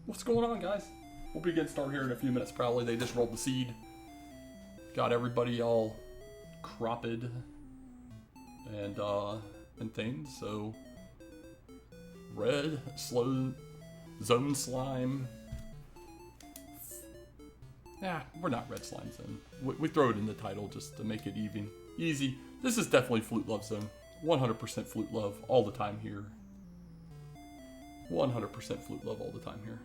What's going on, guys? We'll be getting started here in a few minutes, probably. They just rolled the seed. Got everybody all cropped and things. So, red, slow, zone slime. Nah, we're not red slime zone. We throw it in the title just to make it even. Easy. This is definitely Flute Love Zone. 100% Flute Love all the time here. 100% Flute Love all the time here.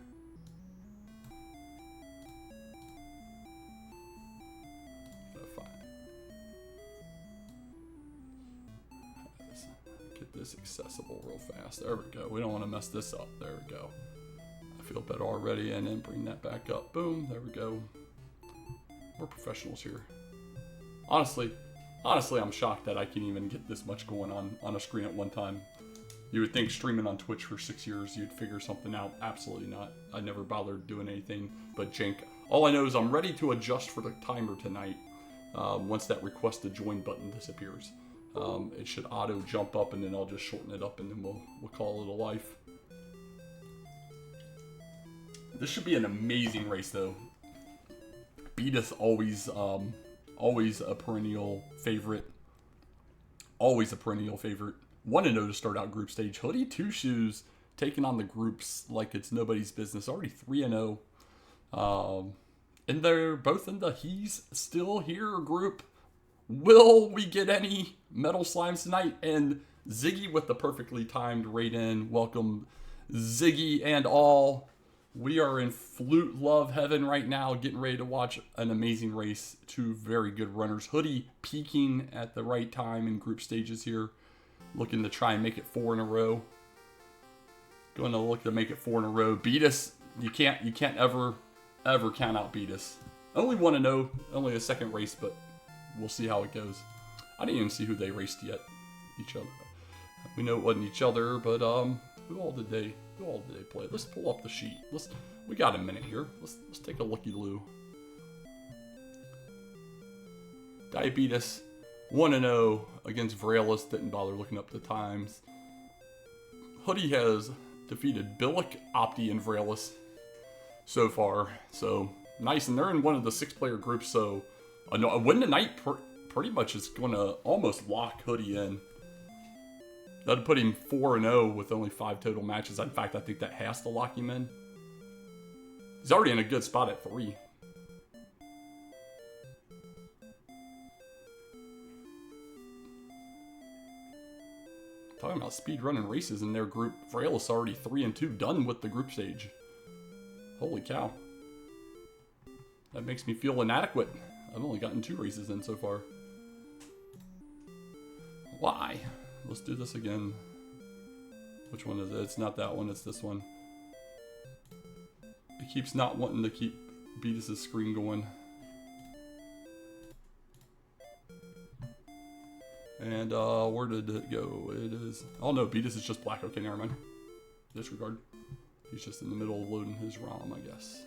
Get this accessible real fast. There we go. We don't want to mess this up. There we go. I feel better already. And then bring that back up. Boom. There we go. We're professionals here. Honestly, I'm shocked that I can even get this much going on a screen at one time. You would think streaming on Twitch for 6 years, you'd figure something out. Absolutely not. I never bothered doing anything but jank. All I know is I'm ready to adjust for the timer tonight once that request to join button disappears. It should auto jump up, and then I'll just shorten it up, and then we'll call it a life. This should be an amazing race, though. Beatus always a perennial favorite. Always a perennial favorite. 1-0 to start out group stage. HoodyTwoShoes taking on the groups like it's nobody's business. Already 3-0. And they're both in the He's Still Here group. Will we get any metal slimes tonight? And Ziggy with the perfectly timed raid in. Welcome, Ziggy and all. We are in Flute Love heaven right now, getting ready to watch an amazing race. Two very good runners. Hoodie peaking at the right time in group stages here. Looking to try and make it 4 in a row. Going to look to make it 4 in a row. Beatus, you can't ever count out Beatus. Only 1-0, only a second race, but we'll see how it goes. I didn't even see who they raced yet. Each other. We know it wasn't each other, but who all did they play? Let's pull up the sheet. We got a minute here. Let's take a looky-loo. Diabetes 1-0 against Vralis. Didn't bother looking up the times. Hoodie has defeated Billick, Opti, and Vralis so far. So nice, and they're in one of the 6-player groups. So a win tonight pretty much is going to almost lock Hoodie in. That'd put him 4-0 with only 5 total matches. In fact, I think that has to lock him in. He's already in a good spot at 3. Talking about speed running races in their group, Vralis already 3-2, done with the group stage. Holy cow. That makes me feel inadequate. I've only gotten 2 races in so far. Why? Let's do this again. Which one is it? It's not that one, it's this one. It keeps not wanting to keep Beatus' screen going. And where did it go? It is... Oh no, Beatus is just black. Okay, never mind. Disregard. He's just in the middle of loading his ROM, I guess.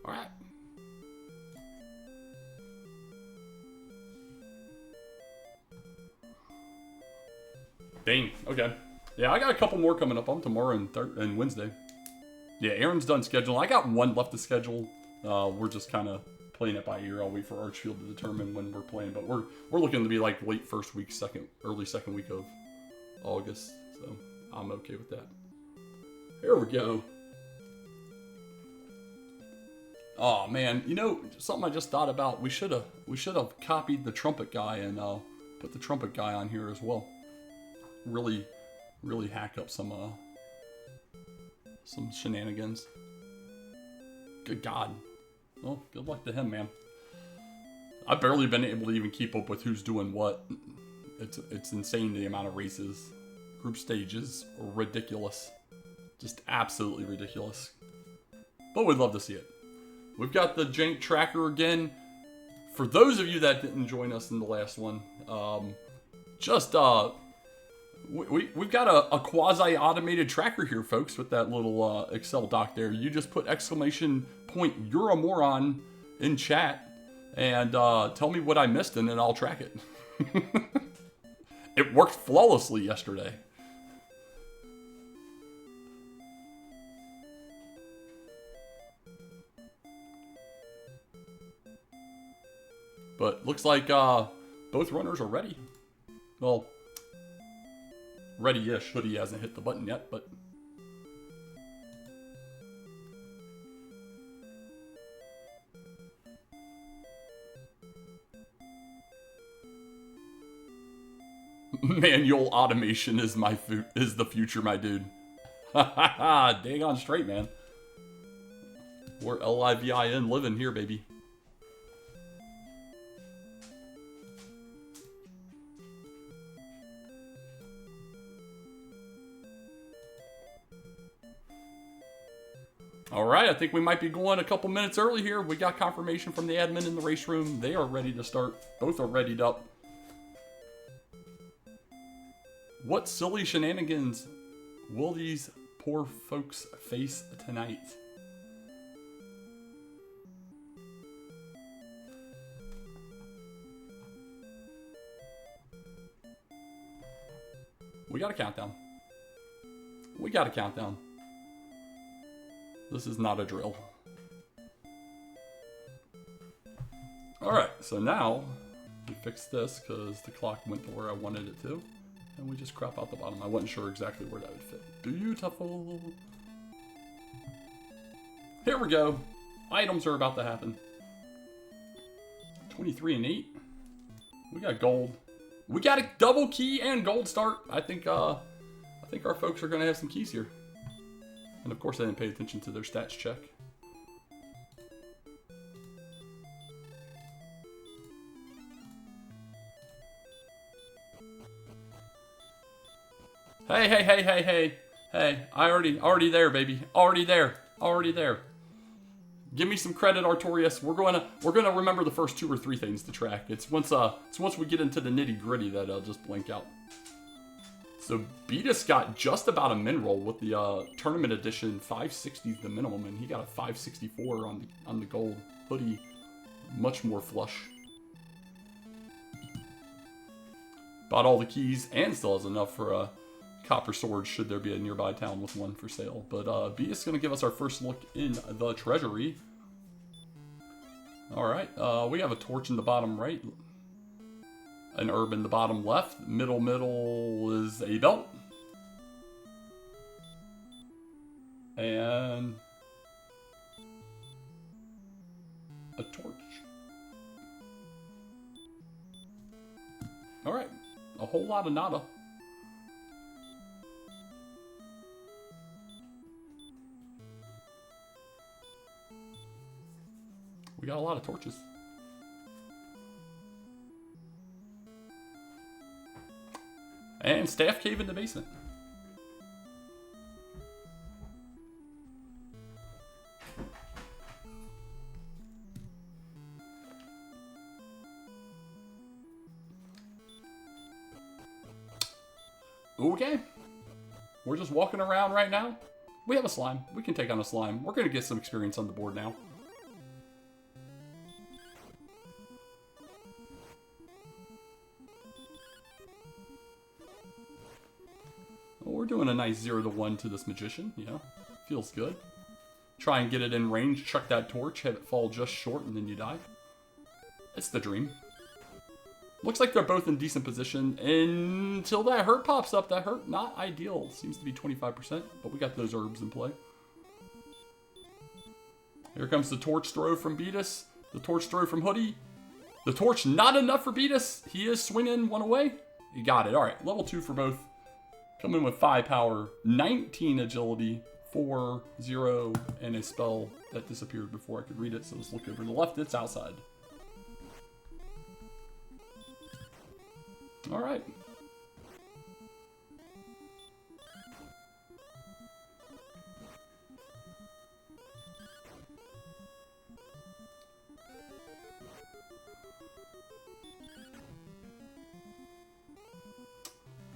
Alright. Dang, okay. Yeah, I got a couple more coming up on tomorrow and Wednesday. Yeah, Aaron's done scheduling. I got 1 left to schedule. We're just kind of playing it by ear. I'll wait for Archfield to determine when we're playing, but we're looking to be like late first week, early second week of August. So I'm okay with that. Here we go. Oh man, you know something I just thought about. We should have copied the trumpet guy and put the trumpet guy on here as well. Really hack up some shenanigans. Good God. Well, good luck to him, man. I've barely been able to even keep up with who's doing what. It's insane the amount of races. Group stages are ridiculous. Just absolutely ridiculous. But we'd love to see it. We've got the jank tracker again. For those of you that didn't join us in the last one, we've got a quasi-automated tracker here, folks, with that little Excel doc there. You just put exclamation point "you're a moron" in chat and tell me what I missed, and then I'll track it. It worked flawlessly yesterday. But looks like both runners are ready. Well, ready-ish. Hoodie hasn't hit the button yet, but... Manual automation is the future, my dude. Ha ha ha! Dang on straight, man. We're LIVIN living here, baby. All right, I think we might be going a couple minutes early here. We got confirmation from the admin in the race room. They are ready to start. Both are readied up. What silly shenanigans will these poor folks face tonight? We got a countdown. We got a countdown. This is not a drill. Alright, so now we fix this because the clock went to where I wanted it to. And we just crop out the bottom. I wasn't sure exactly where that would fit. Beautiful. Here we go. Items are about to happen. 23 and 8. We got gold. We got a double key and gold start. I think our folks are gonna have some keys here. And of course I didn't pay attention to their stats check. Hey, already there, baby. Already there. Give me some credit, Artorias. We're gonna remember the first 2 or 3 things to track. It's once we get into the nitty-gritty that I'll just blank out. So Beatus got just about a min roll with the tournament edition. 560 is the minimum, and he got a 564 on the gold. Hoodie, much more flush. Bought all the keys and still has enough for a copper sword should there be a nearby town with one for sale. But Beatus is going to give us our first look in the treasury. Alright, we have a torch in the bottom right. An herb in the bottom left. Middle is a belt. And a torch. Alright, a whole lot of nada. We got a lot of torches. And staff cave in the basement. Okay. We're just walking around right now. We have a slime. We can take on a slime. We're going to get some experience on the board now. We're doing a nice 0 to 1 to this magician, yeah. Feels good. Try and get it in range, chuck that torch, have it fall just short, and then you die. It's the dream. Looks like they're both in decent position until that hurt pops up. That hurt, not ideal. Seems to be 25%, but we got those herbs in play. Here comes the torch throw from Beatus. The torch throw from Hoodie. The torch not enough for Beatus. He is swinging one away. You got it. All right, level 2 for both. Come in with 5 power, 19 agility, 4, 0, and a spell that disappeared before I could read it. So let's look over to the left. It's outside. All right.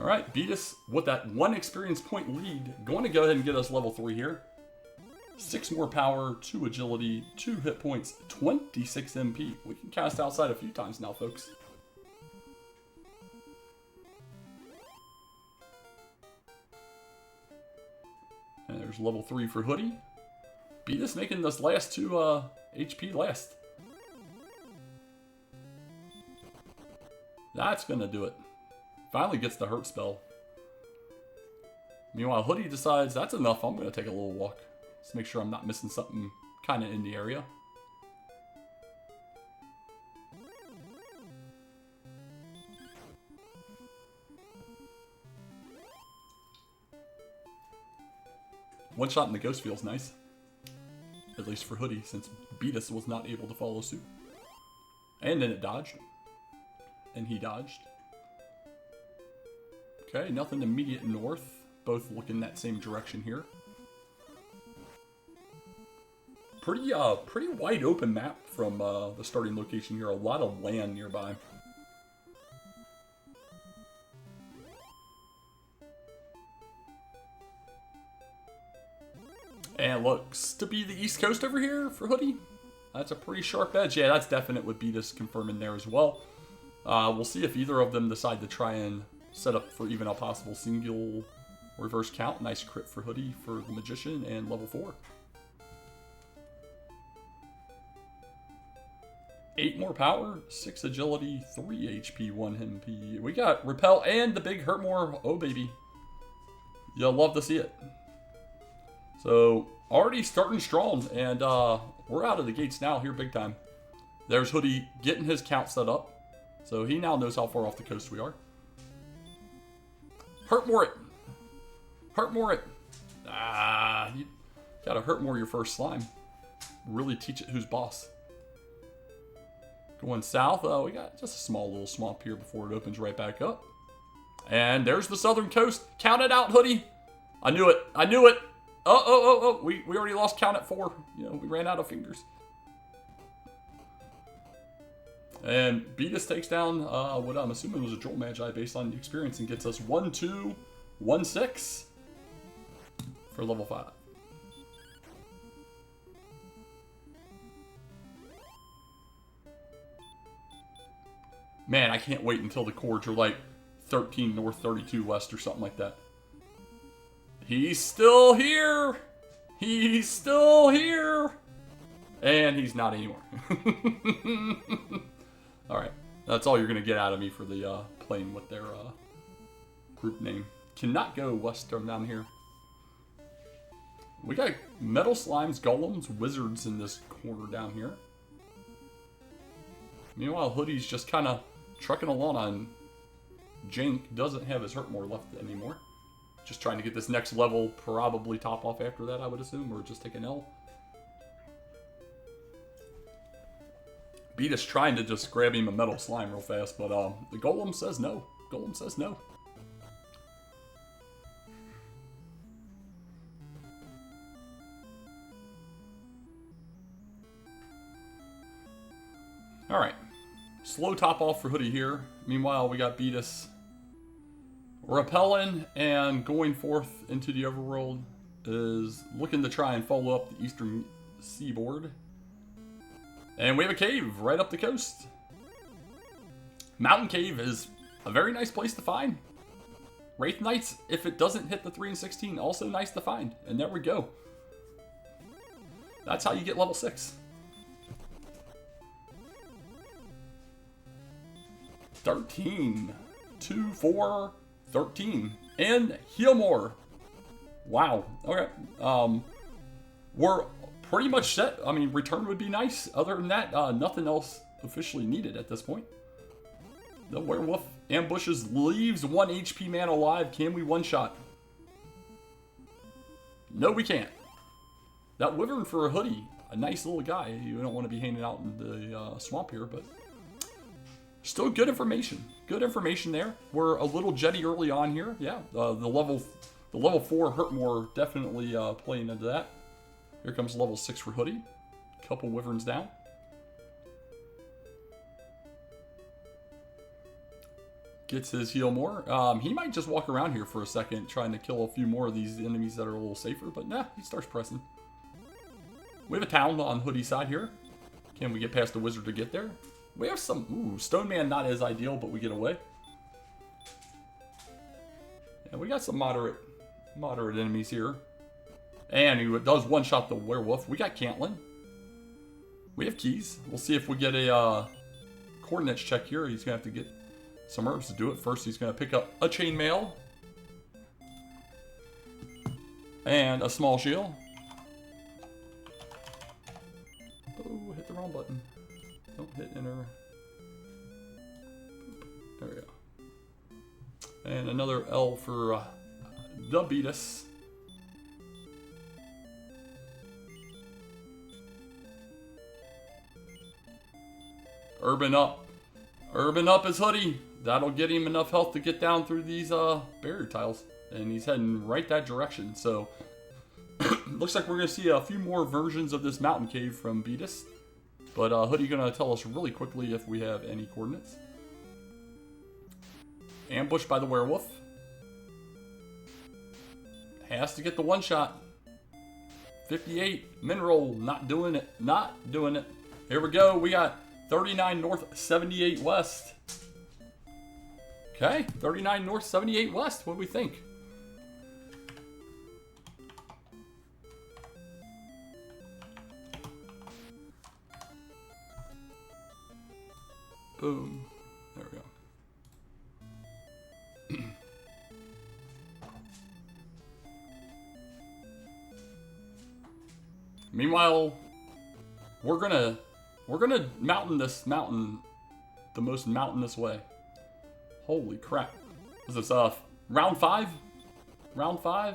All right, Beatus with that 1 experience point lead. Going to go ahead and get us level 3 here. 6 more power, 2 agility, 2 hit points, 26 MP. We can cast outside a few times now, folks. And there's level 3 for Hoodie. Beatus making this last 2 HP last. That's going to do it. Finally gets the hurt spell. Meanwhile, Hoodie decides that's enough. I'm going to take a little walk. Just make sure I'm not missing something kind of in the area. One shot in the ghost feels nice. At least for Hoodie, since Beatus was not able to follow suit. And then it dodged. And he dodged. Okay, nothing immediate north. Both look in that same direction here. Pretty wide open map from the starting location here. A lot of land nearby. And looks to be the East Coast over here for Hoodie. That's a pretty sharp edge. Yeah, that's definite with Beatus confirming there as well. We'll see if either of them decide to try and set up for even a possible single reverse count. Nice crit for Hoodie for the Magician and level 4. 8 more power, 6 agility, 3 HP, 1 MP. We got Repel and the big Hurtmore. Oh, baby. You'll love to see it. So, already starting strong, and we're out of the gates now here big time. There's Hoodie getting his count set up. So he now knows how far off the coast we are. Hurtmore it. Hurtmore it. Ah, you gotta Hurtmore your first slime. Really teach it who's boss. Going south, we got just a small little swamp here before it opens right back up. And there's the southern coast. Count it out, Hoodie. I knew it. I knew it. Oh. We already lost count at 4. You know, we ran out of fingers. And Beatus takes down what I'm assuming was a Joel Magi based on experience and gets us 1-2-1-6 for level 5. Man, I can't wait until the chords are like 13 north, 32 west or something like that. He's still here! He's still here! And he's not anymore. Alright, that's all you're going to get out of me for the playing with their group name. Cannot go west from down here. We got metal slimes, golems, wizards in this corner down here. Meanwhile, Hoodie's just kind of trucking along on Jank. Doesn't have his Hurtmore left anymore. Just trying to get this next level, probably top off after that, I would assume, or just take an L. Beatus trying to just grab him a metal slime real fast, but the Golem says no. Golem says no. Alright. Slow top off for Hoodie here. Meanwhile, we got Beatus repelling and going forth into the overworld. Is looking to try and follow up the eastern seaboard. And we have a cave right up the coast. Mountain Cave is a very nice place to find. Wraith Knights, if it doesn't hit the 3 and 16, also nice to find. And there we go. That's how you get level 6. 13. 2, 4, 13. And heal more. Wow. Okay. We're pretty much set. I mean, return would be nice. Other than that, nothing else officially needed at this point. The werewolf ambushes, leaves 1 HP man alive. Can we one-shot? No, we can't. That wyvern for a Hoodie, a nice little guy. You don't want to be hanging out in the swamp here, but still good information. Good information there. We're a little jetty early on here. Yeah, the level 4 Hurtmore definitely playing into that. Here comes level 6 for Hoodie. Couple wyverns down. Gets his heal more. He might just walk around here for a second trying to kill a few more of these enemies that are a little safer, but nah, he starts pressing. We have a town on Hoodie's side here. Can we get past the wizard to get there? We have some... Ooh, Stone Man not as ideal, but we get away. And we got some moderate enemies here. And he does one-shot the werewolf. We got Cantlin. We have keys. We'll see if we get a coordinates check here. He's going to have to get some herbs to do it. First, he's going to pick up a chainmail. And a small shield. Oh, hit the wrong button. Don't hit enter. There we go. And another L for Diabetus. Urban up. Urban up his Hoodie. That'll get him enough health to get down through these barrier tiles. And he's heading right that direction. So, looks like we're going to see a few more versions of this mountain cave from Beatus. But Hoodie going to tell us really quickly if we have any coordinates. Ambushed by the werewolf. Has to get the one shot. 58. Mineral. Not doing it. Not doing it. Here we go. We got 39 north, 78 west. Okay. 39 north, 78 west. What do we think? Boom. There we go. Meanwhile, we're gonna mountain this mountain the most mountainous way. Holy crap. Is this round 5? Round 5?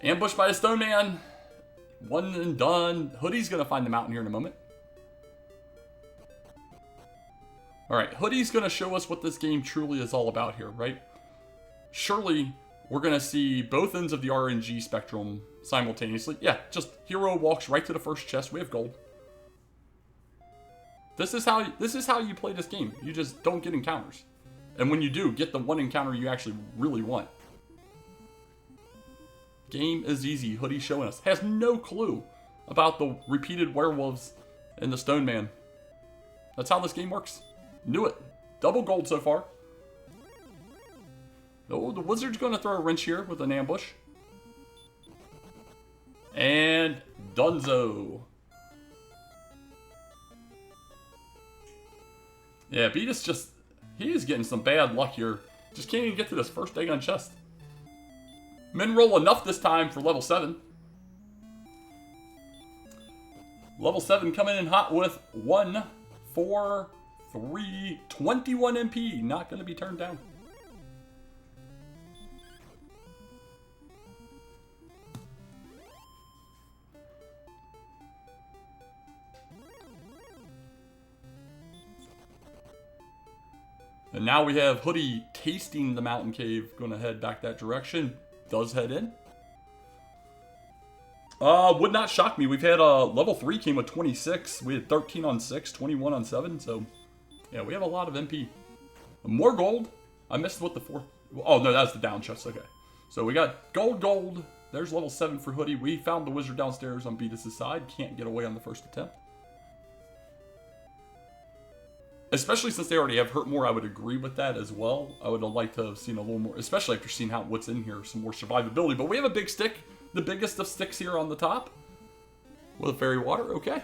Ambushed by a stone man. One and done. Hoodie's gonna find the mountain here in a moment. Alright, Hoodie's going to show us what this game truly is all about here, right? Surely, we're going to see both ends of the RNG spectrum simultaneously. Yeah, just hero walks right to the first chest. We have gold. This is how you play this game. You just don't get encounters. And when you do, get the one encounter you actually really want. Game is easy. Hoodie showing us. Has no clue about the repeated werewolves and the stone man. That's how this game works. Knew it. Double gold so far. Oh, the wizard's going to throw a wrench here with an ambush. And Dunzo. Yeah, Beatus just... he is getting some bad luck here. Just can't even get to this first egg on chest. Mineral enough this time for level 7. Level 7 coming in hot with 1, 4, 3, 21 MP. Not going to be turned down. And now we have Hoodie tasting the mountain cave. Going to head back that direction. Does head in. Would not shock me. We've had level 3 came with 26. We had 13 on 6, 21 on 7. So, yeah, we have a lot of MP. More gold. I missed what the 4th... oh, no, that's the down chest. Okay. So we got gold. There's level 7 for Hoodie. We found the wizard downstairs on Beatus' side. Can't get away on the first attempt. Especially since they already have hurt more, I would agree with that as well. I would have liked to have seen a little more, especially after seeing what's in here, some more survivability. But we have a big stick, the biggest of sticks here on the top. With fairy water, okay.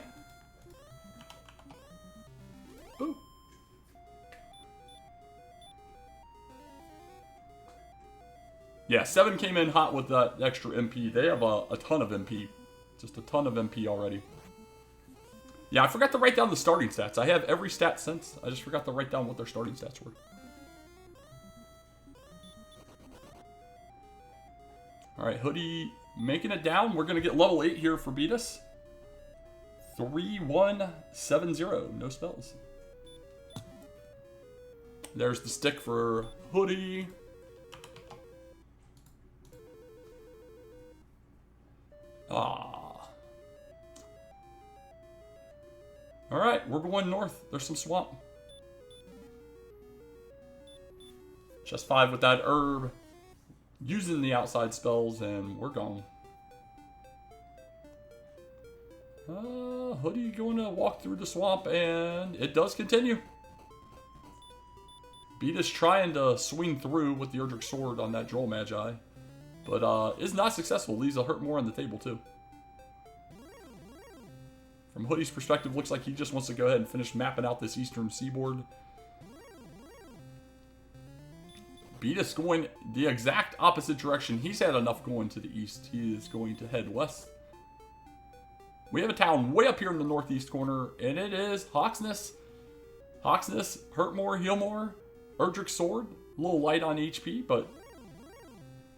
Boom. Yeah, 7 came in hot with that extra MP. They have a ton of MP. Just a ton of MP already. Yeah, I forgot to write down the starting stats. I have every stat since. I just forgot to write down what their starting stats were. Alright, Hoodie making it down. We're going to get level 8 here for Beatus. 3170. No spells. There's the stick for Hoodie. Alright, we're going north. There's some swamp. Just 5 with that herb. Using the outside spells, and we're gone. Hoodie going to walk through the swamp, and it does continue. Beatus trying to swing through with the Erdrick Sword on that Droll Magi. But is not successful. Leaves a hurt more on the table, too. From Hoodie's perspective, looks like he just wants to go ahead and finish mapping out this eastern seaboard. Beatus going the exact opposite direction. He's had enough going to the east. He is going to head west. We have a town way up here in the northeast corner, and it is Hawksness. Hawksness, hurt more, heal more. Erdrick's sword, a little light on HP, but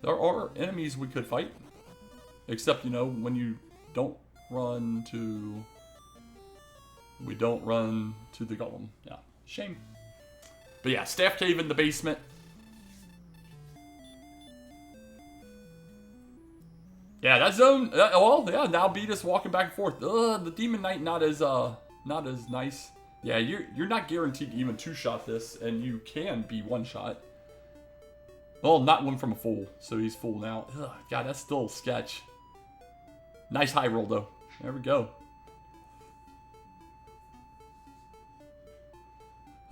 there are enemies we could fight. Except, you know, when you don't run to... We don't run to the golem. Yeah, shame. But yeah, Staff Cave in the basement. Yeah, that zone, well, yeah, now Beatus walking back and forth. The Demon Knight not as nice. Yeah, you're not guaranteed to even two-shot this, and you can be one-shot. Well, not one from a full, so he's full now. Ugh, God, that's still a sketch. Nice high roll, though. There we go.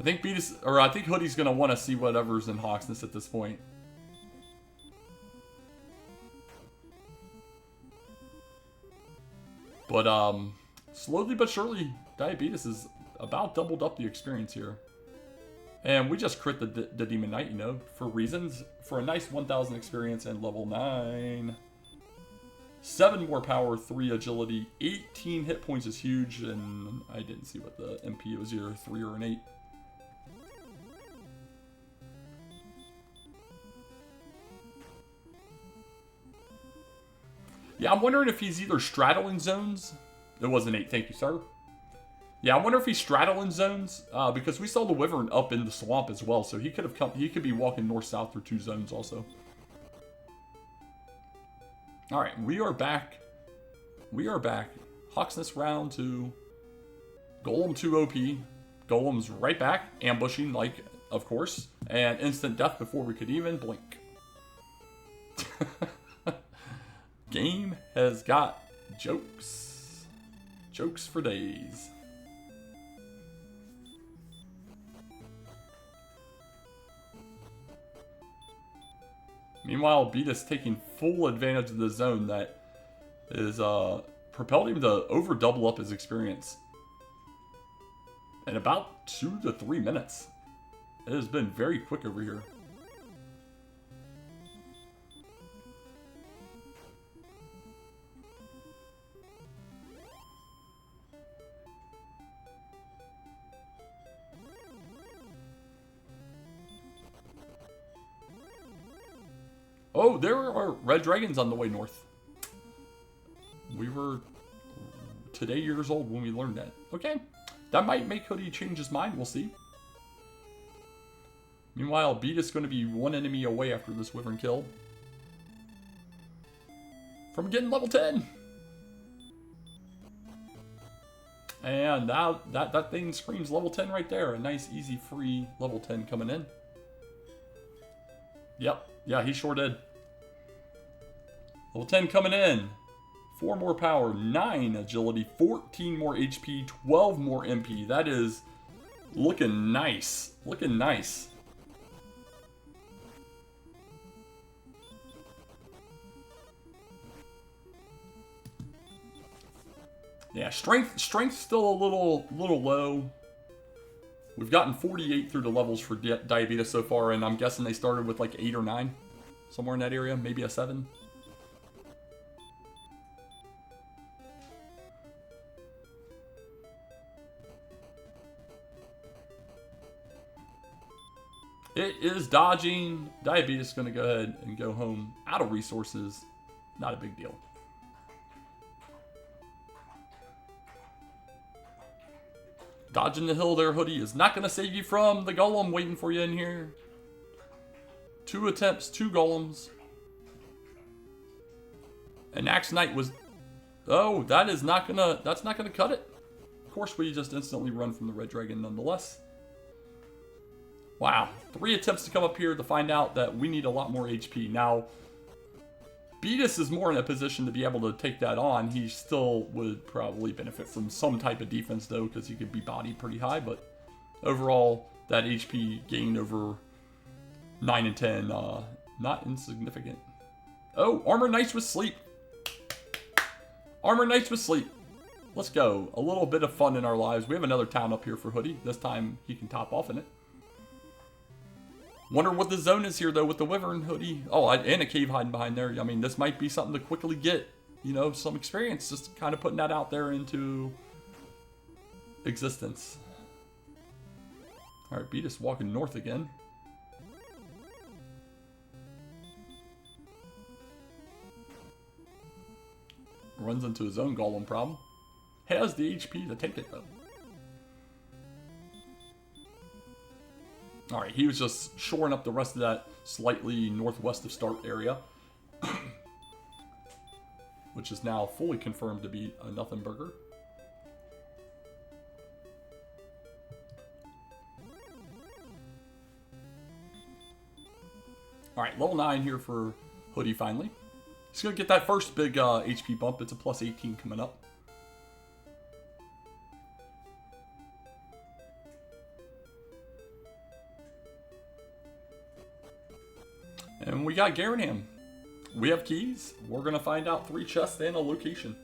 I think Hoody's going to want to see whatever's in Hawksness at this point. But, slowly but surely, Diabetes has about doubled up the experience here. And we just crit the Demon Knight, you know, for reasons. For a nice 1,000 experience and level 9. 7 more power, 3 agility, 18 hit points is huge. And I didn't see what the MP was, either 3 or an 8. Yeah, I'm wondering if he's either straddling zones. It was an 8, thank you, sir. Yeah, I wonder if he's straddling zones, because we saw the Wyvern up in the swamp as well, so he could have come. He could be walking north-south through 2 zones also. All right, we are back. We are back. Hawksness round 2. Golem 2 OP. Golem's right back, ambushing, like, of course, and instant death before we could even blink. Game has got jokes. Jokes for days. Meanwhile, Beatus taking full advantage of the zone that is propelled him to over double up his experience in about 2 to 3 minutes. It has been very quick over here. Oh, there are red dragons on the way north. We were today years old when we learned that. Okay, that might make Hoodie change his mind. We'll see. Meanwhile, Beat is going to be 1 enemy away after this Wyvern kill from getting level 10. And now that thing screams level 10 right there. A nice, easy, free level 10 coming in. Yep. Yeah, he sure did. Level 10 coming in. 4 more power, 9 agility, 14 more HP, 12 more MP. That is looking nice. Looking nice. Yeah, strength's still a little low. We've gotten 48 through the levels for Diabetes so far, and I'm guessing they started with like 8 or 9. Somewhere in that area, maybe a 7. It is dodging. Diabetes is going to go ahead and go home out of resources. Not a big deal. Dodging the hill there, Hoodie, is not going to save you from the golem waiting for you in here. 2 attempts, 2 golems. And Axe Knight was... Oh, that's not gonna cut it. Of course, we just instantly run from the red dragon nonetheless. Wow, 3 attempts to come up here to find out that we need a lot more HP. Now, Beatus is more in a position to be able to take that on. He still would probably benefit from some type of defense, though, because he could be bodied pretty high. But overall, that HP gain over 9 and 10, not insignificant. Oh, Armor Knights with Sleep. Armor Knights with Sleep. Let's go. A little bit of fun in our lives. We have another town up here for Hoodie. This time, he can top off in it. Wonder what the zone is here, though, with the Wyvern Hoodie. Oh, and a cave hiding behind there. I mean, this might be something to quickly get, you know, some experience. Just kind of putting that out there into existence. All right, Beatus walking north again. Runs into his own golem problem. Has the HP to take it, though. Alright, he was just shoring up the rest of that slightly northwest of start area. Which is now fully confirmed to be a nothing burger. Alright, level 9 here for Hoodie finally. He's going to get that first big HP bump. It's a plus 18 coming up. And we got Garanham. We have keys. We're going to find out 3 chests and a location.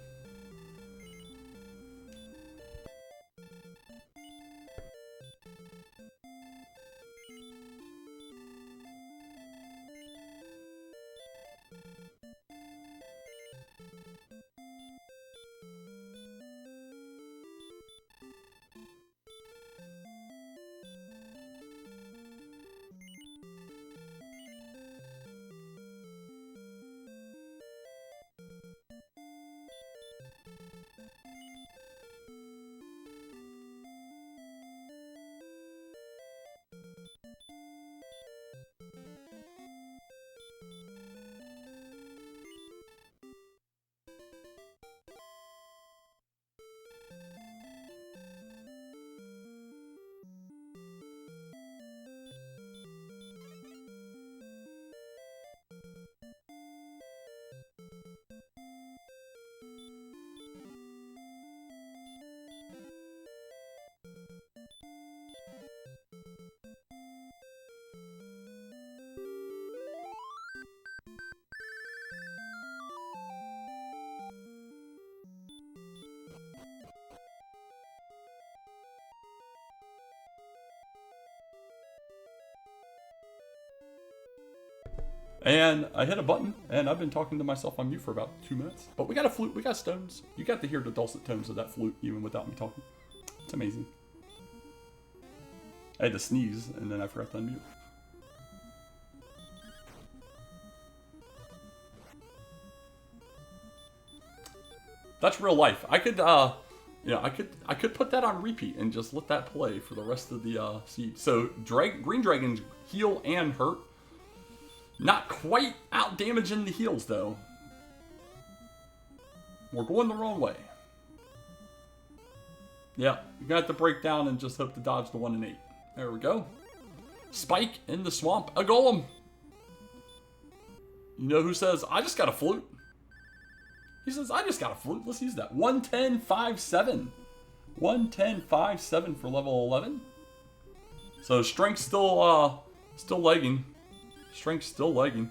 And I hit a button, and I've been talking to myself on mute for about 2 minutes. But we got a flute, we got stones. You got to hear the dulcet tones of that flute, even without me talking. It's amazing. I had to sneeze, and then I forgot to unmute. That's real life. I could, you know, I could put that on repeat and just let that play for the rest of the seed. So, green dragons heal and hurt. Not quite out damaging the heals, though. We're going the wrong way. Yeah, you're going to have to break down and just hope to dodge the 1 and 8. There we go. Spike in the swamp. A golem. You know who says, I just got a flute? He says, I just got a flute. Let's use that. 110.57. 110.57 for level 11. So strength's still lagging. Strength's still lagging.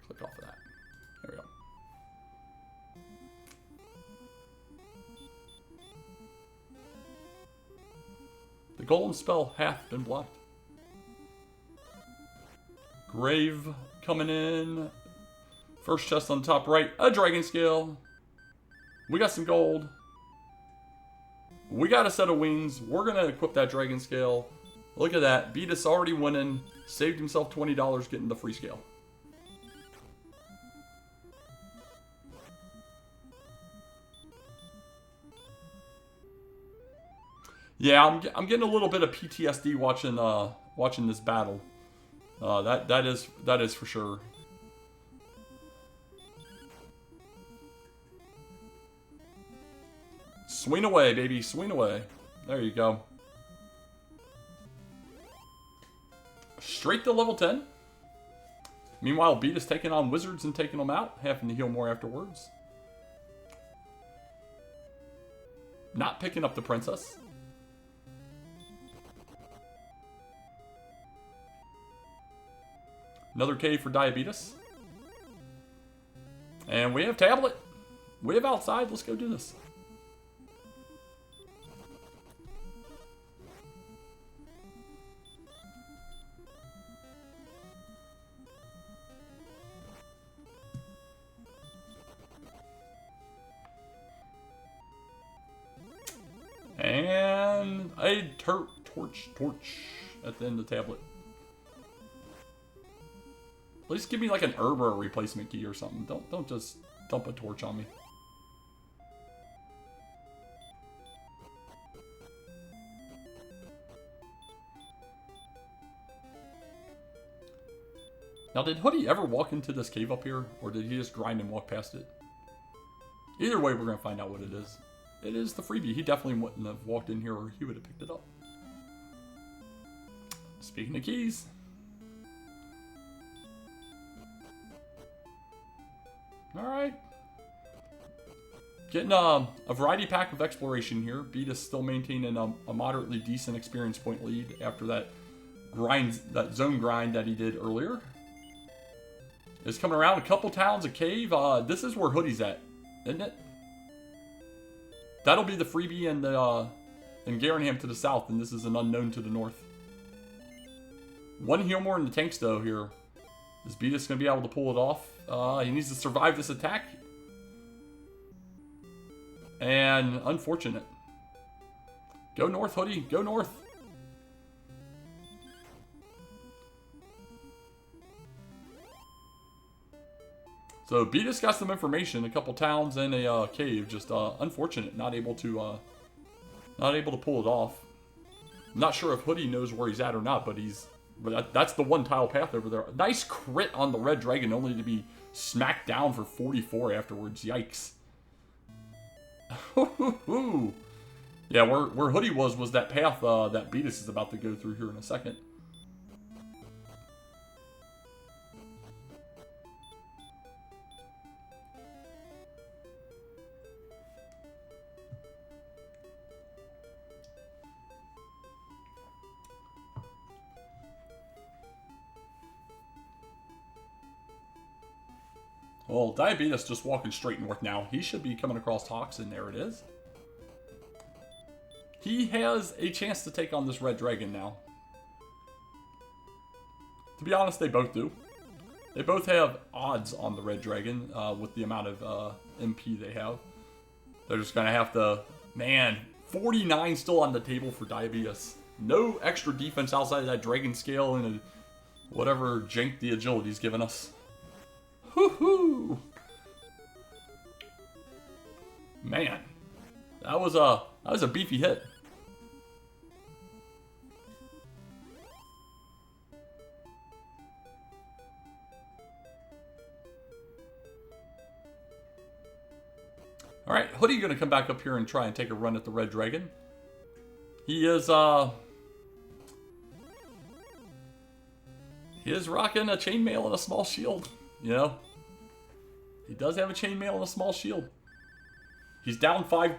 Click off of that. There we go. The golem spell hath been blocked. Grave coming in. First chest on the top right. A dragon scale. We got some gold. We got a set of wings. We're going to equip that dragon scale. Look at that. Beatus already winning. Saved himself $20 getting the free scale. Yeah, I'm getting a little bit of PTSD watching this battle. That is for sure. Swing away, baby, swing away. There you go. Straight to level 10. Meanwhile, Beatus taking on wizards and taking them out, having to heal more afterwards. Not picking up the princess. Another cave for Diabetes. And we have tablet. We have outside. Let's go do this. And a torch at the end of the tablet. At least give me like an herb or a replacement key or something. Don't just dump a torch on me. Now, did Hoodie ever walk into this cave up here, or did he just grind and walk past it? Either way, we're gonna find out what it is. It is the freebie. He definitely wouldn't have walked in here, or he would have picked it up. Speaking of keys. Alright. Getting a variety pack of exploration here. Beatus still maintaining a moderately decent experience point lead after that zone grind that he did earlier. It's coming around a couple towns, a cave. This is where Hoodie's at, isn't it? That'll be the freebie and Garenham to the south, and this is an unknown to the north. One heal more in the tanks though here. Is Beatus going to be able to pull it off? He needs to survive this attack. And unfortunate. Go north, Hoodie. Go north. So Beatus got some information, a couple towns and a cave. Just unfortunate, not able to pull it off. I'm not sure if Hoodie knows where he's at or not, but that's the one tile path over there. Nice crit on the red dragon, only to be smacked down for 44 afterwards. Yikes. Yeah, where Hoodie was that path that Beatus is about to go through here in a second. Well, Diabetes just walking straight north now. He should be coming across Hawks, and there it is. He has a chance to take on this red dragon now. To be honest, they both do. They both have odds on the red dragon with the amount of MP they have. They're just going to have to... Man, 49 still on the table for Diabetes. No extra defense outside of that dragon scale and whatever jank the agility's given us. Woohoo! Man, that was a beefy hit. All right, Hoodie gonna come back up here and try and take a run at the red dragon. He is rocking a chainmail and a small shield. You know, he does have a chainmail and a small shield. He's down 5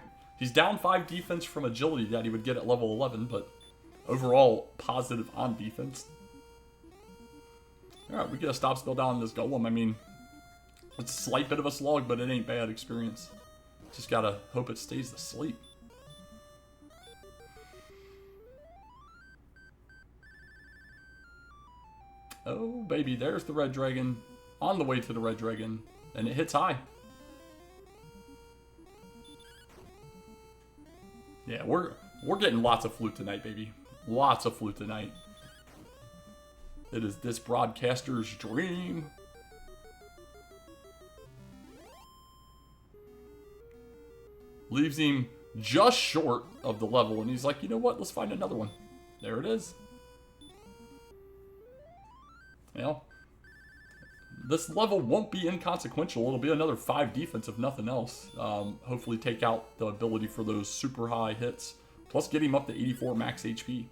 defense from agility that he would get at level 11, but overall positive on defense. All right, we get a stop spell down on this golem. I mean, it's a slight bit of a slog, but it ain't bad experience. Just gotta hope it stays asleep. Oh baby, there's the red dragon. On the way to the red dragon, and it hits high. Yeah, we're getting lots of flute tonight, baby. Lots of flute tonight. It is this broadcaster's dream. Leaves him just short of the level, and he's like, you know what? Let's find another one. There it is. Well, this level won't be inconsequential. It'll be another 5 defense if nothing else. Hopefully take out the ability for those super high hits. Plus get him up to 84 max HP.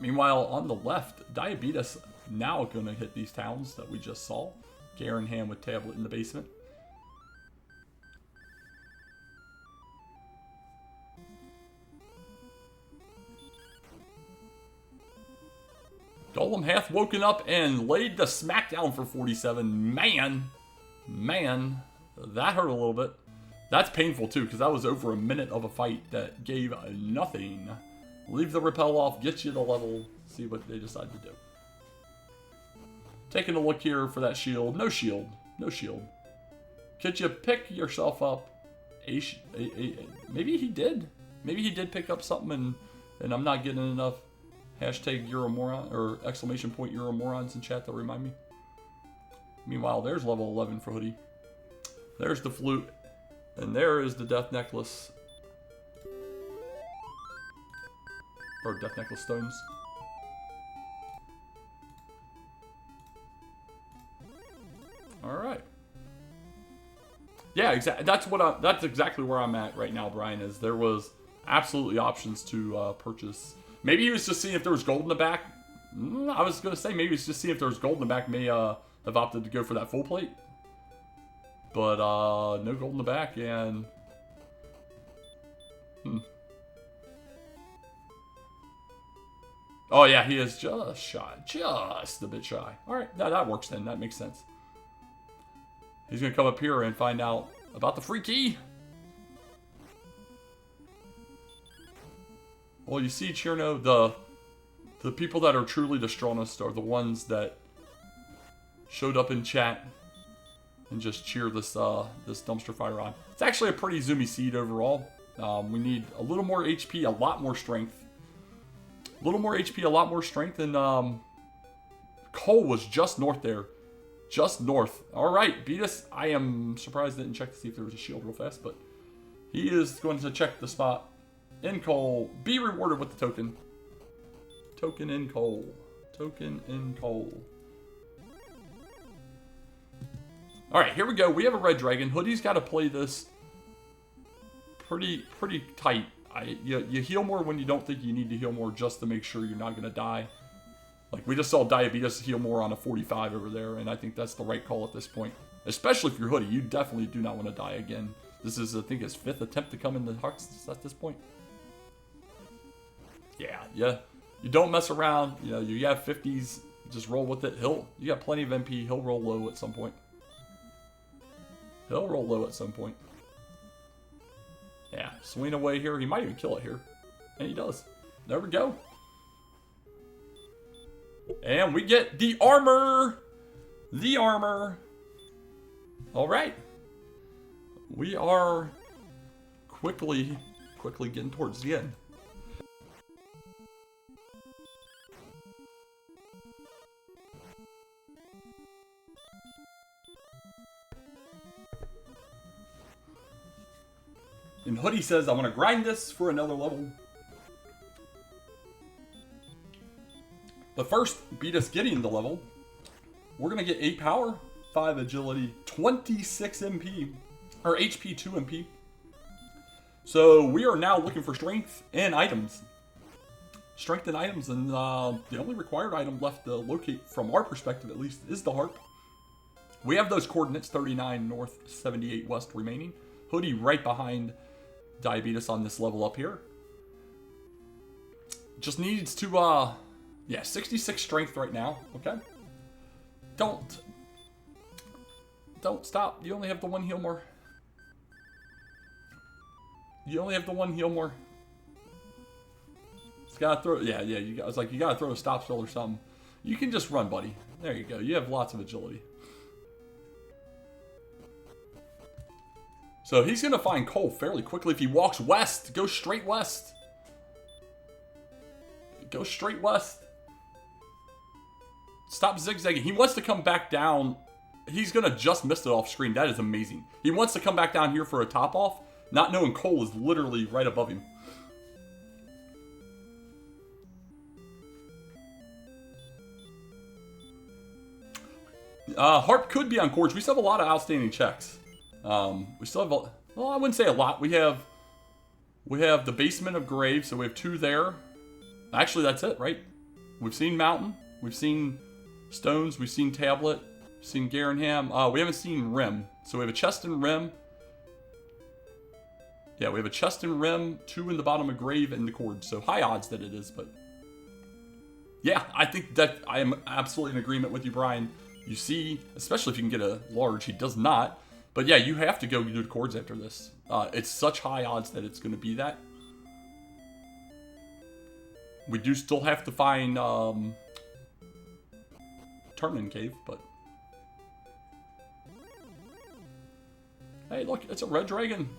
Meanwhile, on the left, Diabetes now going to hit these towns that we just saw. Garenham with tablet in the basement. Golem hath woken up and laid the smackdown for 47. Man, that hurt a little bit. That's painful too, because that was over a minute of a fight that gave nothing. Leave the repel off, get you to level, see what they decide to do. Taking a look here for that shield. No shield. No shield. Could you pick yourself up? Maybe he did. Maybe he did pick up something and I'm not getting enough hashtag Euromoron or exclamation point Euromorons in chat that remind me. Meanwhile, there's level 11 for Hoodie. There's the flute. And there is the death necklace. Or death necklace stones. Alright. Yeah, exactly. That's exactly where I'm at right now, Brian, is there was absolutely options to purchase. Maybe he was just seeing if there was gold in the back. I was going to say maybe he's just seeing if there was gold in the back. May have opted to go for that full plate. But no gold in the back and... Oh yeah, he is just shy. Just a bit shy. Alright, that works then. That makes sense. He's going to come up here and find out about the free key. Well, you see, Chirno, the people that are truly the strongest are the ones that showed up in chat and just cheer this this dumpster fire on. It's actually a pretty zoomy seed overall. We need a little more HP, a lot more strength. A little more HP, a lot more strength, and Cole was just north there. Just north. Alright, Beatus. I am surprised I didn't check to see if there was a shield real fast, but he is going to check the spot. In Cole. Be rewarded with the token. Token in Cole. Token in Cole. Alright, here we go. We have a red dragon. Hoodie's got to play this pretty tight. You heal more when you don't think you need to heal more just to make sure you're not going to die. Like, we just saw Diabetes heal more on a 45 over there, and I think that's the right call at this point. Especially if you're Hoodie, you definitely do not want to die again. This is, I think, his 5th attempt to come in the Hux at this point. Yeah. You don't mess around. You know, you have 50s, just roll with it. You got plenty of MP. He'll roll low at some point. Yeah, swing away here. He might even kill it here. And he does. There we go. And we get the armor. The armor. Alright. We are quickly getting towards the end. And Hoodie says, I want to grind this for another level. But first, beat us getting the level. We're going to get 8 power, 5 agility, 26 MP, or HP 2 MP. So we are now looking for strength and items. Strength and items, and the only required item left to locate, from our perspective at least, is the harp. We have those coordinates, 39 north, 78 west remaining. Hoodie right behind Diabetes on this level up here. Just needs to, yeah, 66 strength right now, okay? Don't stop. You only have the one heal more. It's gotta throw, yeah, I was like, you gotta throw a stop spell or something. You can just run, buddy. There you go. You have lots of agility. So he's going to find Cole fairly quickly if he walks west. Go straight west. Stop zigzagging. He wants to come back down. He's going to just miss it off screen. That is amazing. He wants to come back down here for a top off, not knowing Cole is literally right above him. Harp could be on Cords. We still have a lot of outstanding checks. We still have, well, I wouldn't say a lot. We have the Basement of Graves, so we have 2 there. Actually, that's it, right? We've seen Mountain, we've seen Stones, we've seen Tablet, we've seen Garenham. We haven't seen Rim, so we have a chest and Rim. Yeah, we have a chest and Rim, 2 in the bottom of Grave and the Cord, so high odds that it is, but Yeah, I think that I am absolutely in agreement with you, Brian. You see, especially if you can get a large, he does not. But yeah, you have to go do the chords after this. It's such high odds that it's going to be that. We do still have to find Turn-In Cave, but... Hey, look, it's a red dragon.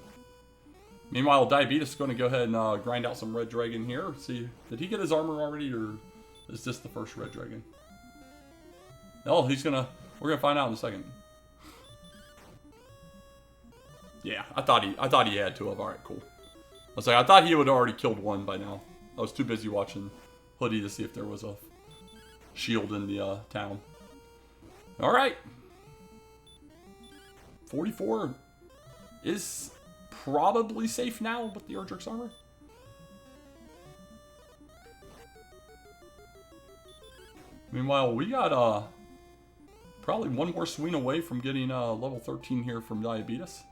Meanwhile, Diabetes is going to go ahead and grind out some red dragon here. See, did he get his armor already, or is this the first red dragon? Oh, we're gonna find out in a second. Yeah, I thought he had to have. All right, cool. I was like, I thought he would have already killed one by now. I was too busy watching Hoodie to see if there was a shield in the town. All right, 44 is probably safe now with the Erdrick's armor. Meanwhile, we got probably one more swing away from getting level 13 here from Diabetes.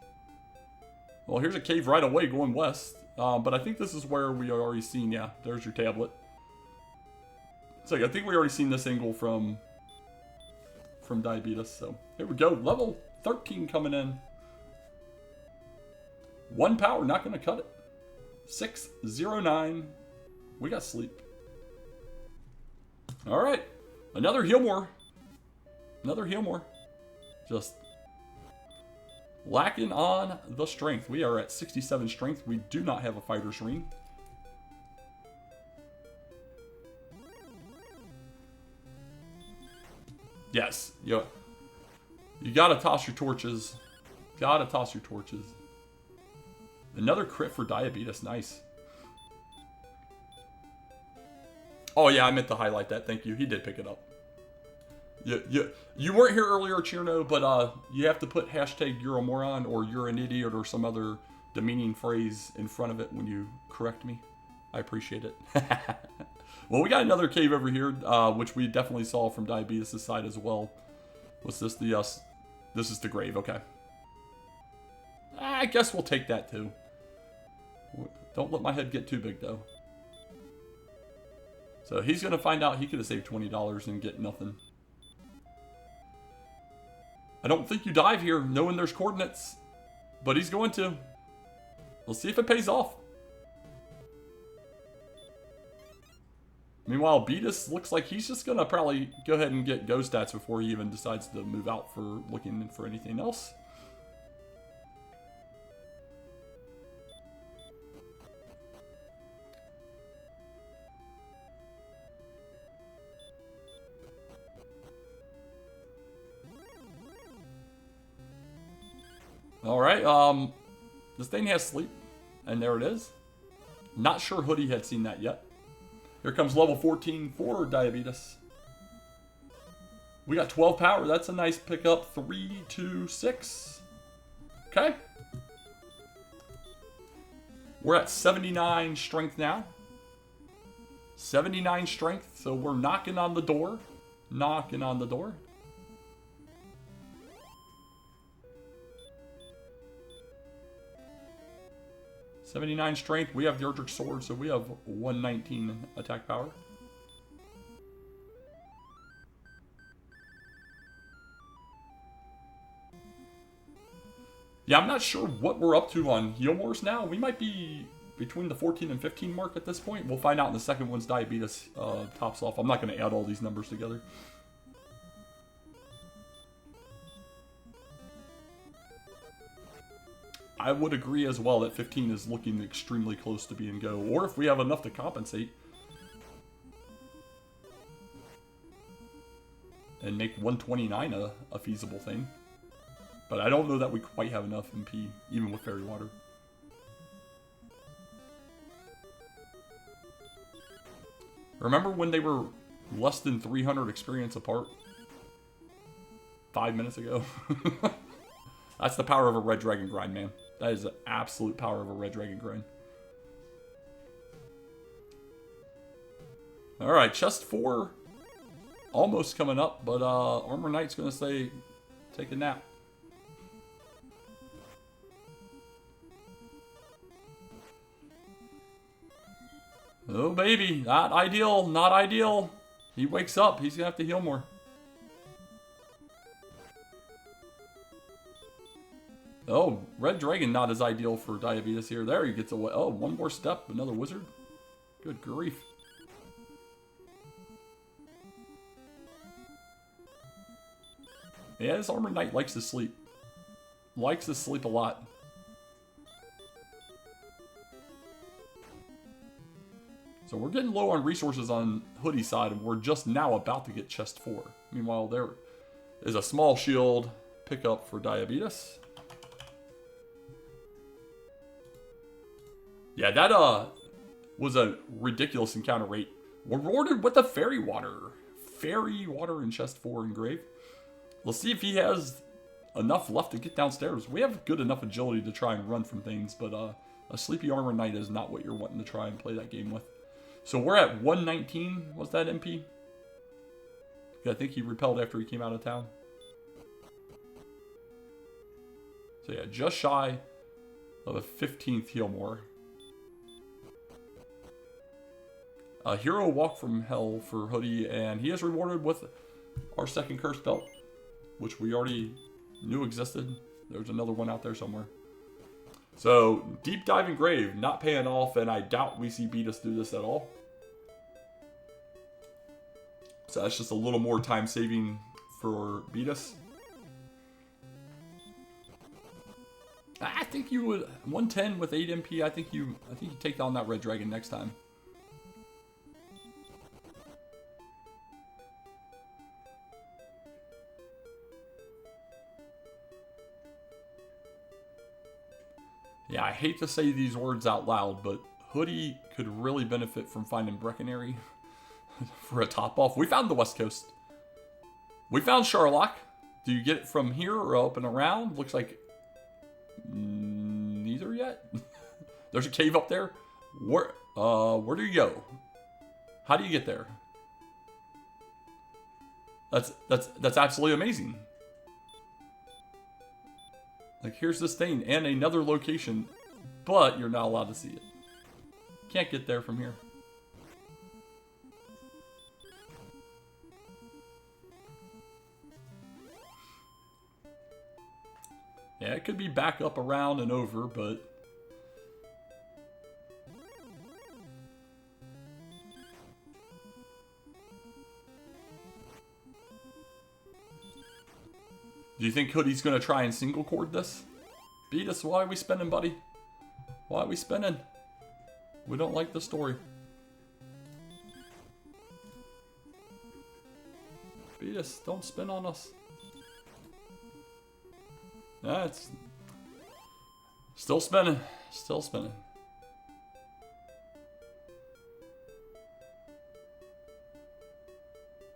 Well, here's a cave right away going west. But I think this is where we already seen, yeah, there's your tablet. It's like, I think we already seen this angle from Diabetes, so here we go. Level 13 coming in. 1 power, not gonna cut it. 609. We got sleep. Alright. Another heal more. Another heal more. Just lacking on the strength. We are at 67 strength. We do not have a fighter's ring. Yes. You gotta toss your torches. Gotta toss your torches. Another crit for Diabetes. Nice. Oh yeah, I meant to highlight that. Thank you. He did pick it up. You weren't here earlier, Chirno, but you have to put hashtag you're a moron or you're an idiot or some other demeaning phrase in front of it when you correct me. I appreciate it. Well, we got another cave over here, which we definitely saw from Diabetes' side as well. What's this? This is the grave. Okay. I guess we'll take that too. Don't let my head get too big though. So he's gonna find out he could have saved $20 and get nothing. I don't think you dive here knowing there's coordinates, but he's going to. We'll see if it pays off. Meanwhile, Beatus looks like he's just gonna probably go ahead and get ghost stats before he even decides to move out for looking for anything else. Alright, this thing has sleep, and there it is. Not sure Hoodie had seen that yet. Here comes level 14 for Diabetes. We got 12 power. That's a nice pickup. 3, 2, 6. Okay. We're at 79 strength now. 79 strength, so we're knocking on the door. Knocking on the door. $79 strength. We have the Erdrick sword, so we have 119 attack power. Yeah, I'm not sure what we're up to on heal wars now. We might be between the 14 and 15 mark at this point. We'll find out in the second once Diabetes tops off. I'm not going to add all these numbers together. I would agree as well that 15 is looking extremely close to being go. Or if we have enough to compensate. And make 129 a feasible thing. But I don't know that we quite have enough MP, even with Fairy Water. Remember when they were less than 300 experience apart? 5 minutes ago? That's the power of a Red Dragon grind, man. That is the absolute power of a Red Dragon grind. Alright, chest 4. Almost coming up, but Armor Knight's going to say, take a nap. Oh, baby. Not ideal. Not ideal. He wakes up. He's going to have to heal more. Oh, Red Dragon not as ideal for Diabetes here. There he gets away. Oh, one more step. Another wizard. Good grief. Yeah, this Armored Knight likes to sleep. Likes to sleep a lot. So we're getting low on resources on Hoodie's side, and we're just now about to get chest 4. Meanwhile, there is a small shield pickup for Diabetes. Yeah, that was a ridiculous encounter rate. We're rewarded with the Fairy Water. Fairy Water in chest 4 engraved. Let's see if he has enough left to get downstairs. We have good enough agility to try and run from things, but a Sleepy Armor Knight is not what you're wanting to try and play that game with. So we're at 119, was that MP? Yeah, I think he repelled after he came out of town. So yeah, just shy of a 15th heal more. A Hero Walk from Hell for Hoodie, and he is rewarded with our second Curse Belt, which we already knew existed. There's another one out there somewhere. So, Deep Dive Engrave, not paying off, and I doubt we see Beatus do this at all. So that's just a little more time saving for Beatus. I think you would 110 with 8 MP. I think you take down that Red Dragon next time. Yeah, I hate to say these words out loud, but Hoodie could really benefit from finding Breckenary for a top off. We found the West Coast. We found Sherlock. Do you get it from here or up and around? Looks like neither yet. There's a cave up there. Where do you go? How do you get there? That's absolutely amazing. Like, here's this thing and another location, but you're not allowed to see it. Can't get there from here. Yeah, it could be back up, around, and over, but... Do you think Hoodie's going to try and single cord this? Beat us, why are we spinning, buddy? Why are we spinning? We don't like the story. Beat us, don't spin on us. Yeah, it's still spinning. Still spinning.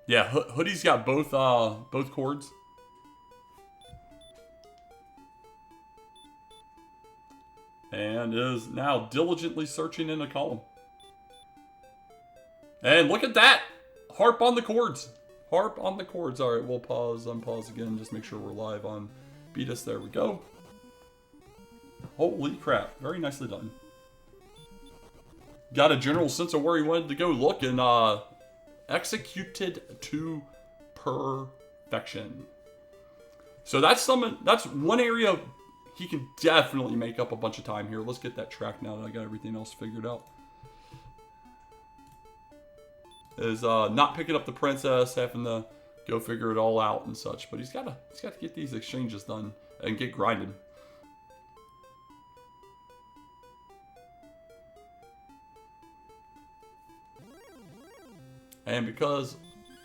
Yeah, Hoodie's got both cords. And is now diligently searching in a column. And look at that! Harp on the chords. Harp on the chords. Alright, we'll pause, unpause again. Just make sure we're live on Beatus. There we go. Holy crap. Very nicely done. Got a general sense of where he wanted to go look and executed to perfection. So that's one area he can definitely make up a bunch of time here. Let's get that track now that I got everything else figured out. Is not picking up the princess, having to go figure it all out and such. But he's got to get these exchanges done and get grinding. And because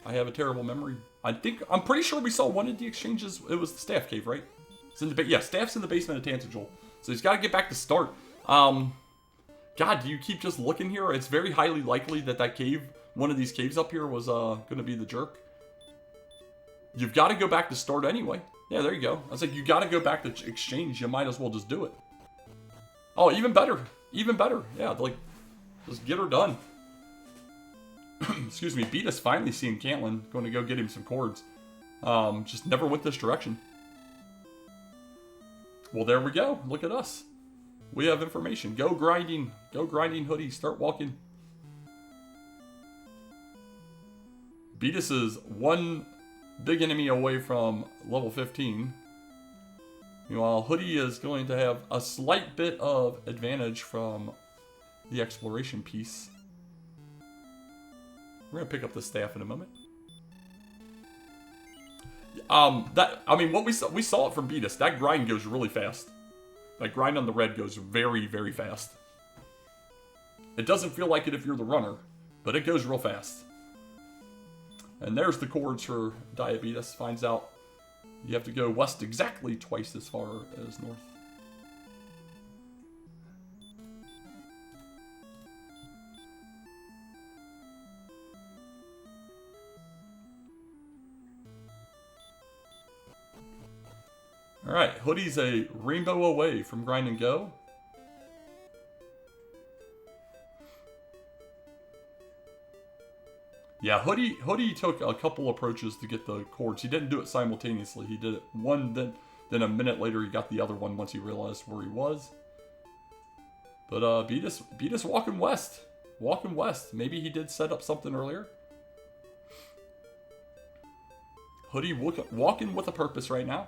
I have a terrible memory, I'm pretty sure we saw one of the exchanges. It was the staff cave, right? It's in the staff's in the basement of Tantajul. So he's got to get back to start. God, do you keep just looking here? It's very highly likely that cave, one of these caves up here was going to be the jerk. You've got to go back to start anyway. Yeah, there you go. I was like, you got to go back to exchange. You might as well just do it. Oh, even better. Even better. Yeah, like, just get her done. Excuse me. Beatus finally seeing Cantlin. Going to go get him some cords. Just never went this direction. Well, there we go. Look at us. We have information. Go grinding. Go grinding, Hoodie. Start walking. Beatus is one big enemy away from level 15. Meanwhile, Hoodie is going to have a slight bit of advantage from the exploration piece. We're going to pick up the staff in a moment. What we saw it from Beatus. That grind goes really fast. That grind on the red goes very, very fast. It doesn't feel like it if you're the runner, but it goes real fast. And there's the chords for Diabetes. Finds out you have to go west exactly twice as far as north. Alright, Hoodie's a rainbow away from grind and go. Yeah, Hoodie took a couple approaches to get the chords. He didn't do it simultaneously. He did it one, then a minute later he got the other one once he realized where he was. But Beatus walking west. Walking west. Maybe he did set up something earlier. Hoodie walking with a purpose right now.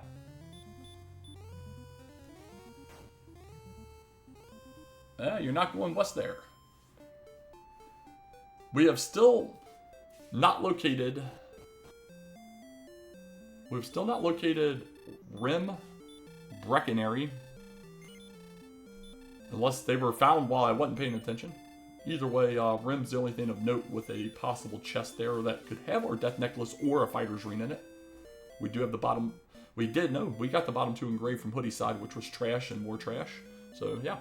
You're not going west there. We have still not located... We've still not located Rim, Breckenary. Unless they were found while I wasn't paying attention. Either way, Rim's the only thing of note with a possible chest there that could have our Death Necklace or a Fighter's Ring in it. We do have the bottom... We got the bottom two engraved from Hoodie's side, which was trash and more trash. So, yeah.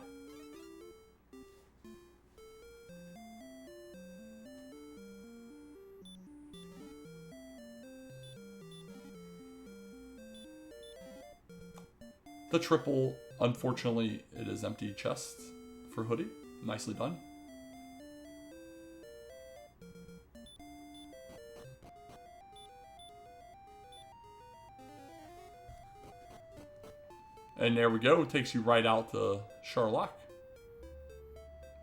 The triple, unfortunately, it is empty chest for Hoodie. Nicely done. And there we go. It takes you right out to Sherlock.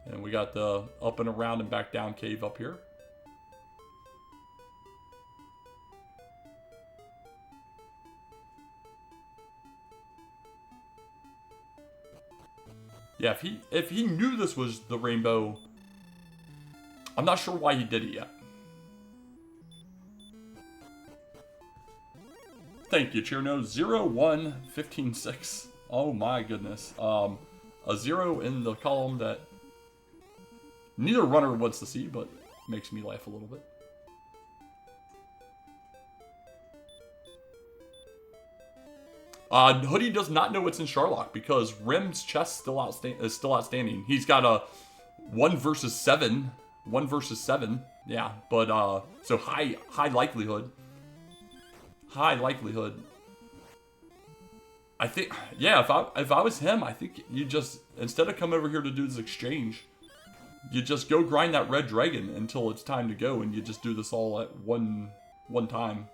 And we got the up and around and back down cave up here. Yeah, if he knew this was the rainbow, I'm not sure why he did it yet. Thank you, Chirno. 0, 1, 15, 6. Oh my goodness. A 0 in the column that neither runner wants to see, but makes me laugh a little bit. Hoodie does not know what's in Sherlock because Rim's chest is still outstanding. He's got a 1 versus 7. 1 versus 7. Yeah, but so high likelihood. High likelihood. I think, yeah, if I was him, I think you just, instead of come over here to do this exchange, you just go grind that red dragon until it's time to go, and you just do this all at one time.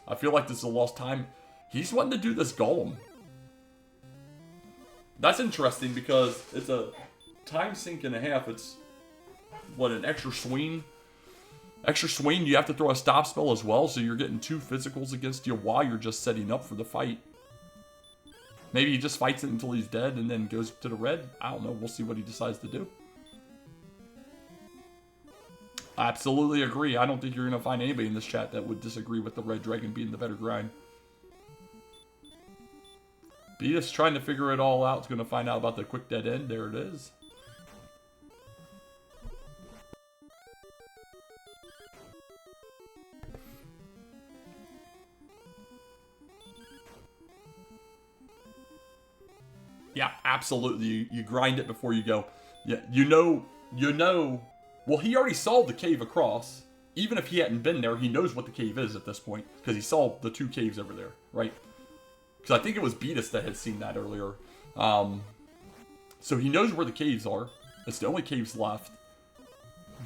I feel like this is a lost time. He's wanting to do this golem. That's interesting because it's a time sink and a half. It's, what, an extra swing? Extra swing, you have to throw a stop spell as well, so you're getting 2 physicals against you while you're just setting up for the fight. Maybe he just fights it until he's dead and then goes to the red. I don't know. We'll see what he decides to do. I absolutely agree. I don't think you're going to find anybody in this chat that would disagree with the red dragon being the better grind. Beatus trying to figure it all out. Is going to find out about the quick dead end. There it is. Yeah, absolutely. You grind it before you go. Yeah, you know. Well, he already saw the cave across. Even if he hadn't been there, he knows what the cave is at this point because he saw the 2 caves over there, right? Because I think it was Beatus that had seen that earlier. So he knows where the caves are. It's the only caves left.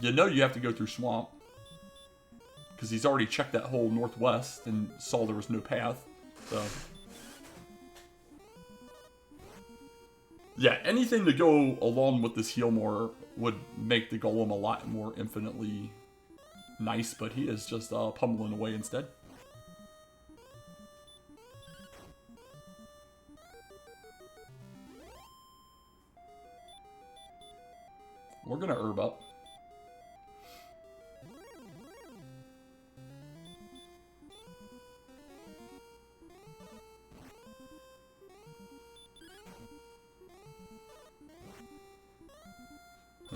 You know you have to go through swamp. Because he's already checked that whole northwest and saw there was no path. So, yeah, anything to go along with this heal more would make the golem a lot more infinitely nice, but he is just pummeling away instead. We're going to herb up.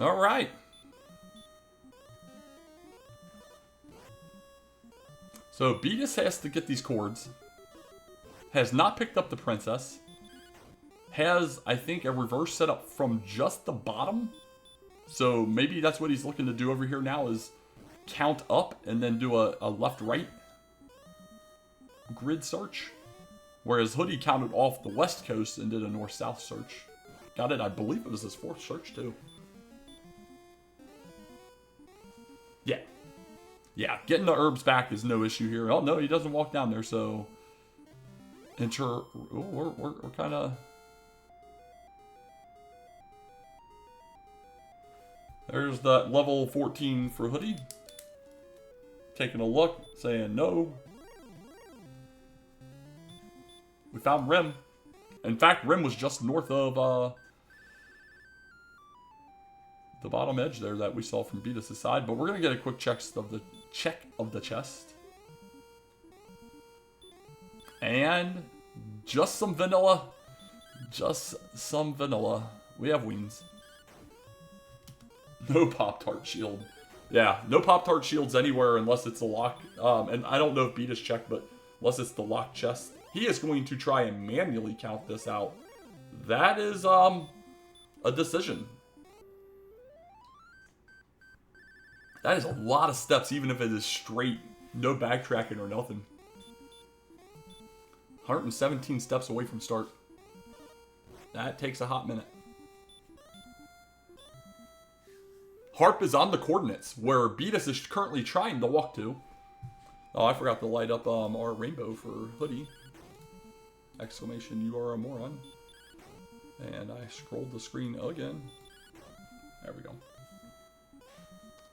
All right. So Beatus has to get these cords. Has not picked up the princess. Has, I think, a reverse setup from just the bottom. So maybe that's what he's looking to do over here now is count up and then do a left-right grid search. Whereas Hoodie counted off the west coast and did a north-south search. Got it? I believe it was his fourth search too. Yeah. Yeah, getting the herbs back is no issue here. Oh, no, he doesn't walk down there, so... we're kind of... There's that level 14 for Hoodie. Taking a look, saying no. We found Rim. In fact, Rim was just north of the bottom edge there that we saw from Beatus' side. But we're going to get a quick check of the chest. And just some vanilla. Just some vanilla. We have wings. No Pop-Tart shield. Yeah, no Pop-Tart shields anywhere unless it's a lock. And I don't know if Beatus checked, but unless it's the locked chest. He is going to try and manually count this out. That is a decision. That is a lot of steps, even if it is straight. No backtracking or nothing. 117 steps away from start. That takes a hot minute. Harp is on the coordinates, where Beatus is currently trying to walk to. Oh, I forgot to light up our rainbow for Hoodie. Exclamation, you are a moron. And I scrolled the screen again. There we go.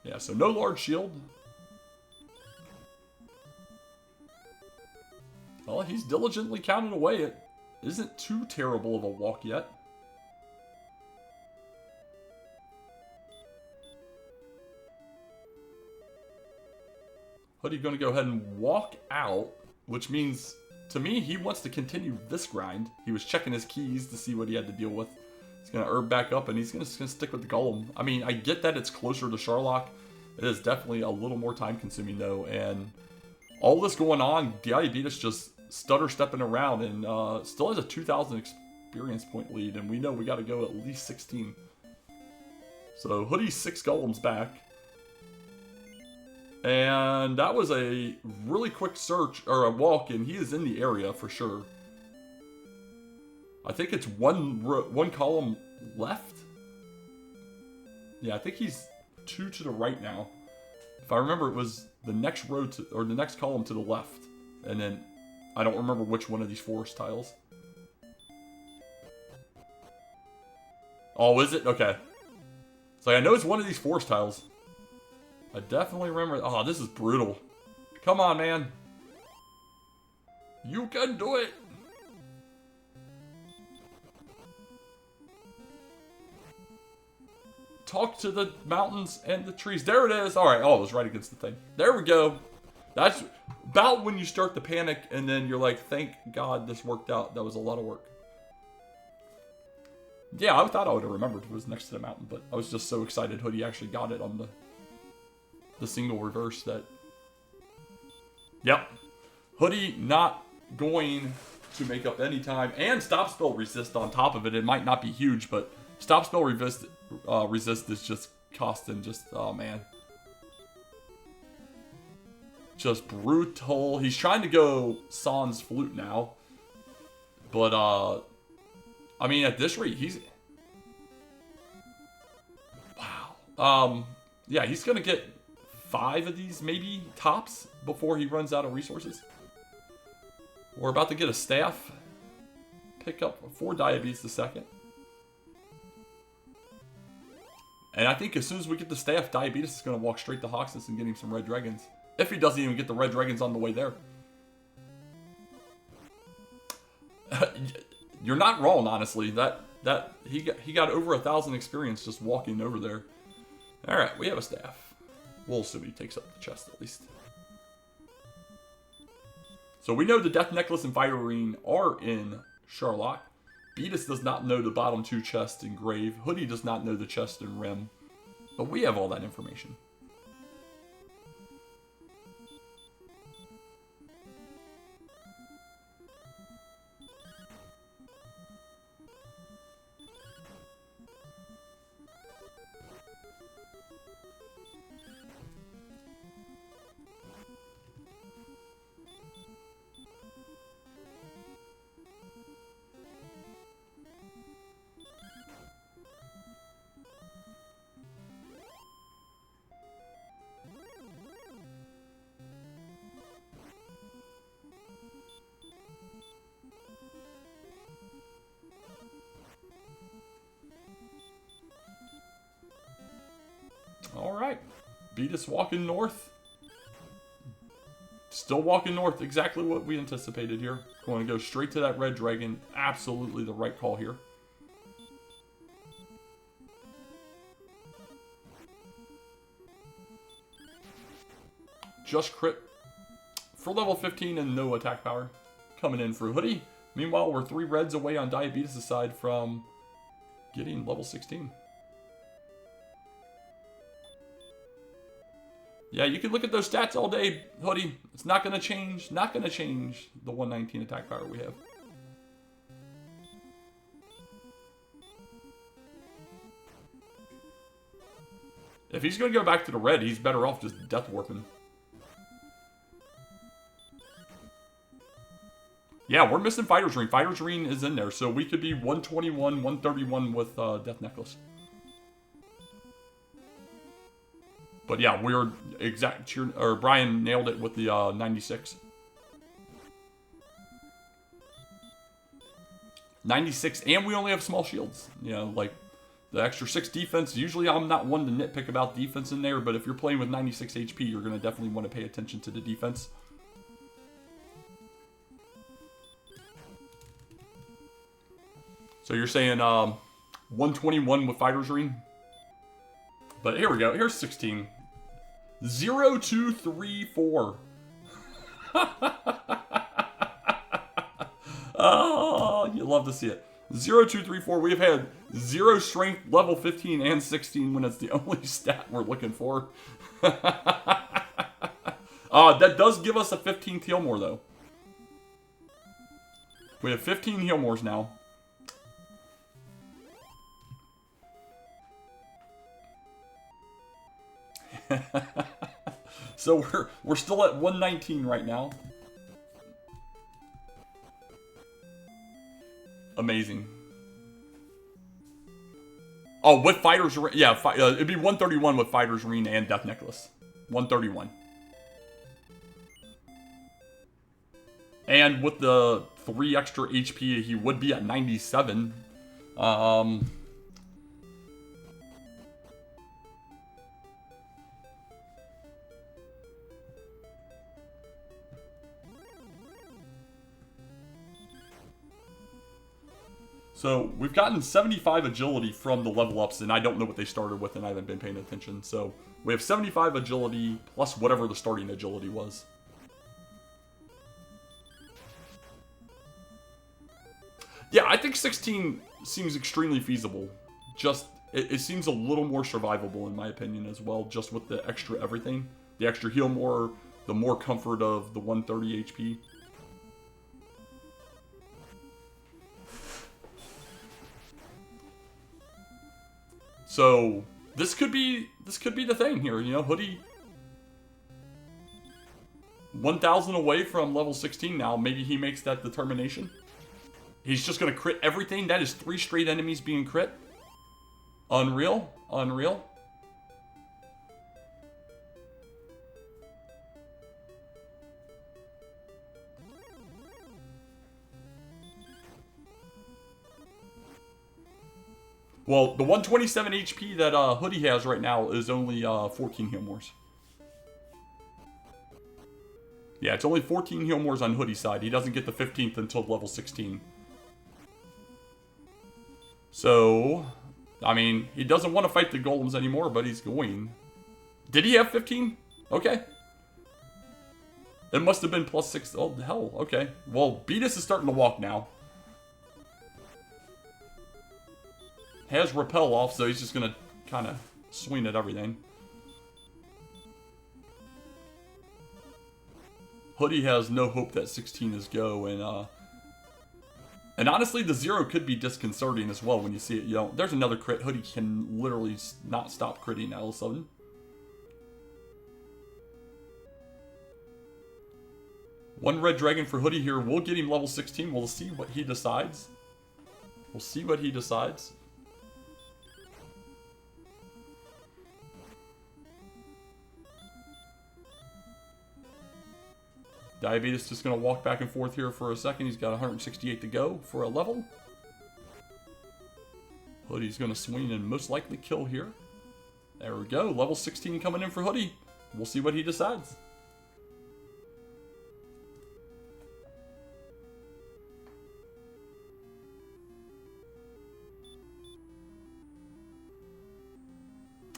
Yeah, so no large shield. Well, he's diligently counting away. It isn't too terrible of a walk yet. Hoodie going to go ahead and walk out, which means, to me, he wants to continue this grind. He was checking his keys to see what he had to deal with. He's going to herb back up, and he's going to stick with the Golem. I mean, I get that it's closer to Sharlock. It is definitely a little more time-consuming, though. And all this going on, Diabetus just stutter-stepping around, and still has a 2,000 experience point lead, and we know we got to go at least 16. So Hoodie's 6 Golems back. And that was a really quick search, or a walk, and he is in the area for sure. I think it's one column left. Yeah, I think he's 2 to the right now. If I remember, it was the next row to, or the next column to the left. And then, I don't remember which one of these forest tiles. Oh, is it? Okay. So I know it's one of these forest tiles. I definitely remember. Oh, this is brutal. Come on, man. You can do it. Talk to the mountains and the trees. There it is. All right. Oh, it was right against the thing. There we go. That's about when you start to panic, and then you're like, thank God this worked out. That was a lot of work. Yeah, I thought I would have remembered it was next to the mountain, but I was just so excited Hoodie actually got it on the single reverse that... Yep. Hoodie not going to make up any time. And stop spell resist on top of it. It might not be huge, but stop spell resist is just costing just... Oh, man. Just brutal. He's trying to go Sans Flute now. But, I mean, at this rate, he's... Wow. Yeah, he's going to get 5 of these, maybe, tops, before he runs out of resources. We're about to get a staff. Pick up for DiabeetusThe2nd. And I think as soon as we get the staff, Diabetes is going to walk straight to Hoxus and get him some red dragons. If he doesn't even get the red dragons on the way there. You're not wrong, honestly. He got over 1,000 experience just walking over there. All right, we have a staff. We'll assume he takes up the chest at least. So we know the Death Necklace and Fire Ring are in Sherlock. Beatus does not know the bottom 2 chests in Grave. Hoodie does not know the chest in Rim. But we have all that information. Alright. Beatus walking north. Still walking north. Exactly what we anticipated here. Going to go straight to that red dragon. Absolutely the right call here. Just crit. For level 15 and no attack power. Coming in for Hoodie. Meanwhile, we're 3 reds away on Diabetes' side from getting level 16. Yeah, you can look at those stats all day, Hoodie. It's not going to change. Not going to change the 119 attack power we have. If he's going to go back to the red, he's better off just death warping. Yeah, we're missing Fighter's Ring. Fighter's Ring is in there, so we could be 121, 131 with Death Necklace. But yeah, we're exact. Or Brian nailed it with the 96. 96, and we only have small shields. You know, like the extra 6 defense. Usually, I'm not one to nitpick about defense in there, but if you're playing with 96 HP, you're going to definitely want to pay attention to the defense. So you're saying 121 with Fighter's Ring? But here we go. Here's 16. 0, 2, 3, 4. Oh, you love to see it. 0, 2, 3, 4. We've had 0 strength, level 15, and 16 when it's the only stat we're looking for. That does give us a 15th heal more, though. We have 15 heal mores now. So we're still at 119 right now. Amazing. Oh, with Fighter's Ring, yeah, it'd be 131 with Fighter's Ring and Death Necklace. 131. And with the 3 extra HP, he would be at 97. So we've gotten 75 agility from the level ups, and I don't know what they started with, and I haven't been paying attention. So we have 75 agility plus whatever the starting agility was. Yeah, I think 16 seems extremely feasible. Just, it seems a little more survivable in my opinion as well, just with the extra everything. The extra heal more, the more comfort of the 130 HP. So this could be the thing here, you know, Hoodie 1,000 away from level 16 now. Maybe he makes that determination. He's just gonna crit everything. That is 3 straight enemies being crit. Unreal, unreal. Well, the 127 HP that Hoodie has right now is only 14 heal mores. Yeah, it's only 14 heal mores on Hoodie's side. He doesn't get the 15th until level 16. So, I mean, he doesn't want to fight the golems anymore, but he's going. Did he have 15? Okay. It must have been +6. Oh, hell. Okay. Well, Beatus is starting to walk now. Has repel off, so he's just going to kind of swing at everything. Hoodie has no hope that 16 is go, and honestly, the 0 could be disconcerting as well when you see it. You know, there's another crit. Hoodie can literally not stop critting all of a sudden. One red dragon for Hoodie here. We'll get him level 16. We'll see what he decides. We'll see what he decides. Diabetes just going to walk back and forth here for a second. He's got 168 to go for a level. Hoodie's going to swing and most likely kill here. There we go. Level 16 coming in for Hoodie. We'll see what he decides.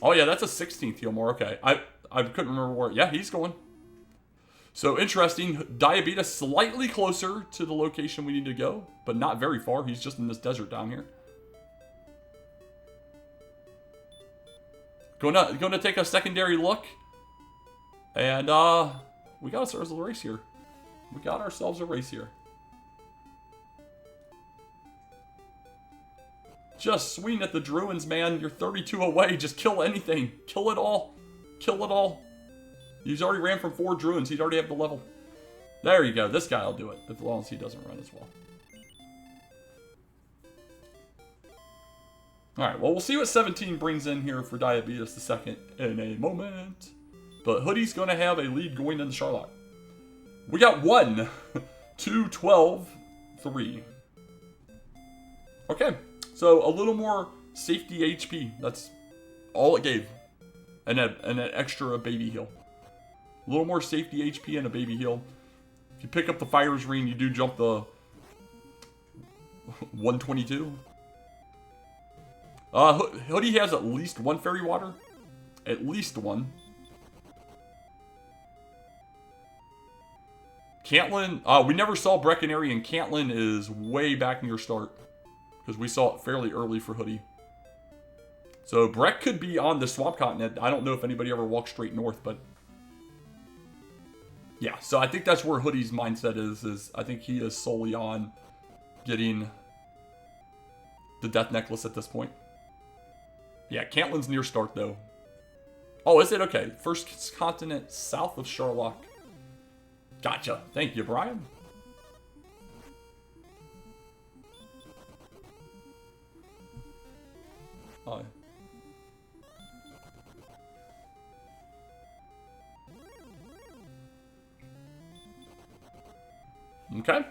Oh yeah, that's a 16th heal more. Okay. I couldn't remember where. Yeah, he's going. So, interesting. Diabetes slightly closer to the location we need to go, but not very far. He's just in this desert down here. Gonna take a secondary look. And, we got ourselves a race here. We got ourselves a race here. Just swing at the Druids, man. You're 32 away. Just kill anything. Kill it all. Kill it all. He's already ran from 4 Druids. He'd already have the level. There you go. This guy will do it, as long as he doesn't run as well. Alright, well, we'll see what 17 brings in here for DiabeetusThe2nd in a moment. But Hoodie's going to have a lead going into Charlotte. We got 1, 2, 12, 3. Okay, so a little more safety HP. That's all it gave. And an extra baby heal. A little more safety HP and a baby heal. If you pick up the Fire's Ring, you do jump the 122. Hoodie has at least 1 Fairy Water. At least 1. Cantlin, we never saw Breckenary, and Cantlin is way back near start. Because we saw it fairly early for Hoodie. So Breck could be on the Swamp Continent. I don't know if anybody ever walked straight north, but... yeah, so I think that's where Hoodie's mindset is I think he is solely on getting the Death Necklace at this point. Yeah, Cantlin's near start, though. Oh, is it? Okay. First continent south of Charlock. Gotcha. Thank you, Brian. Okay.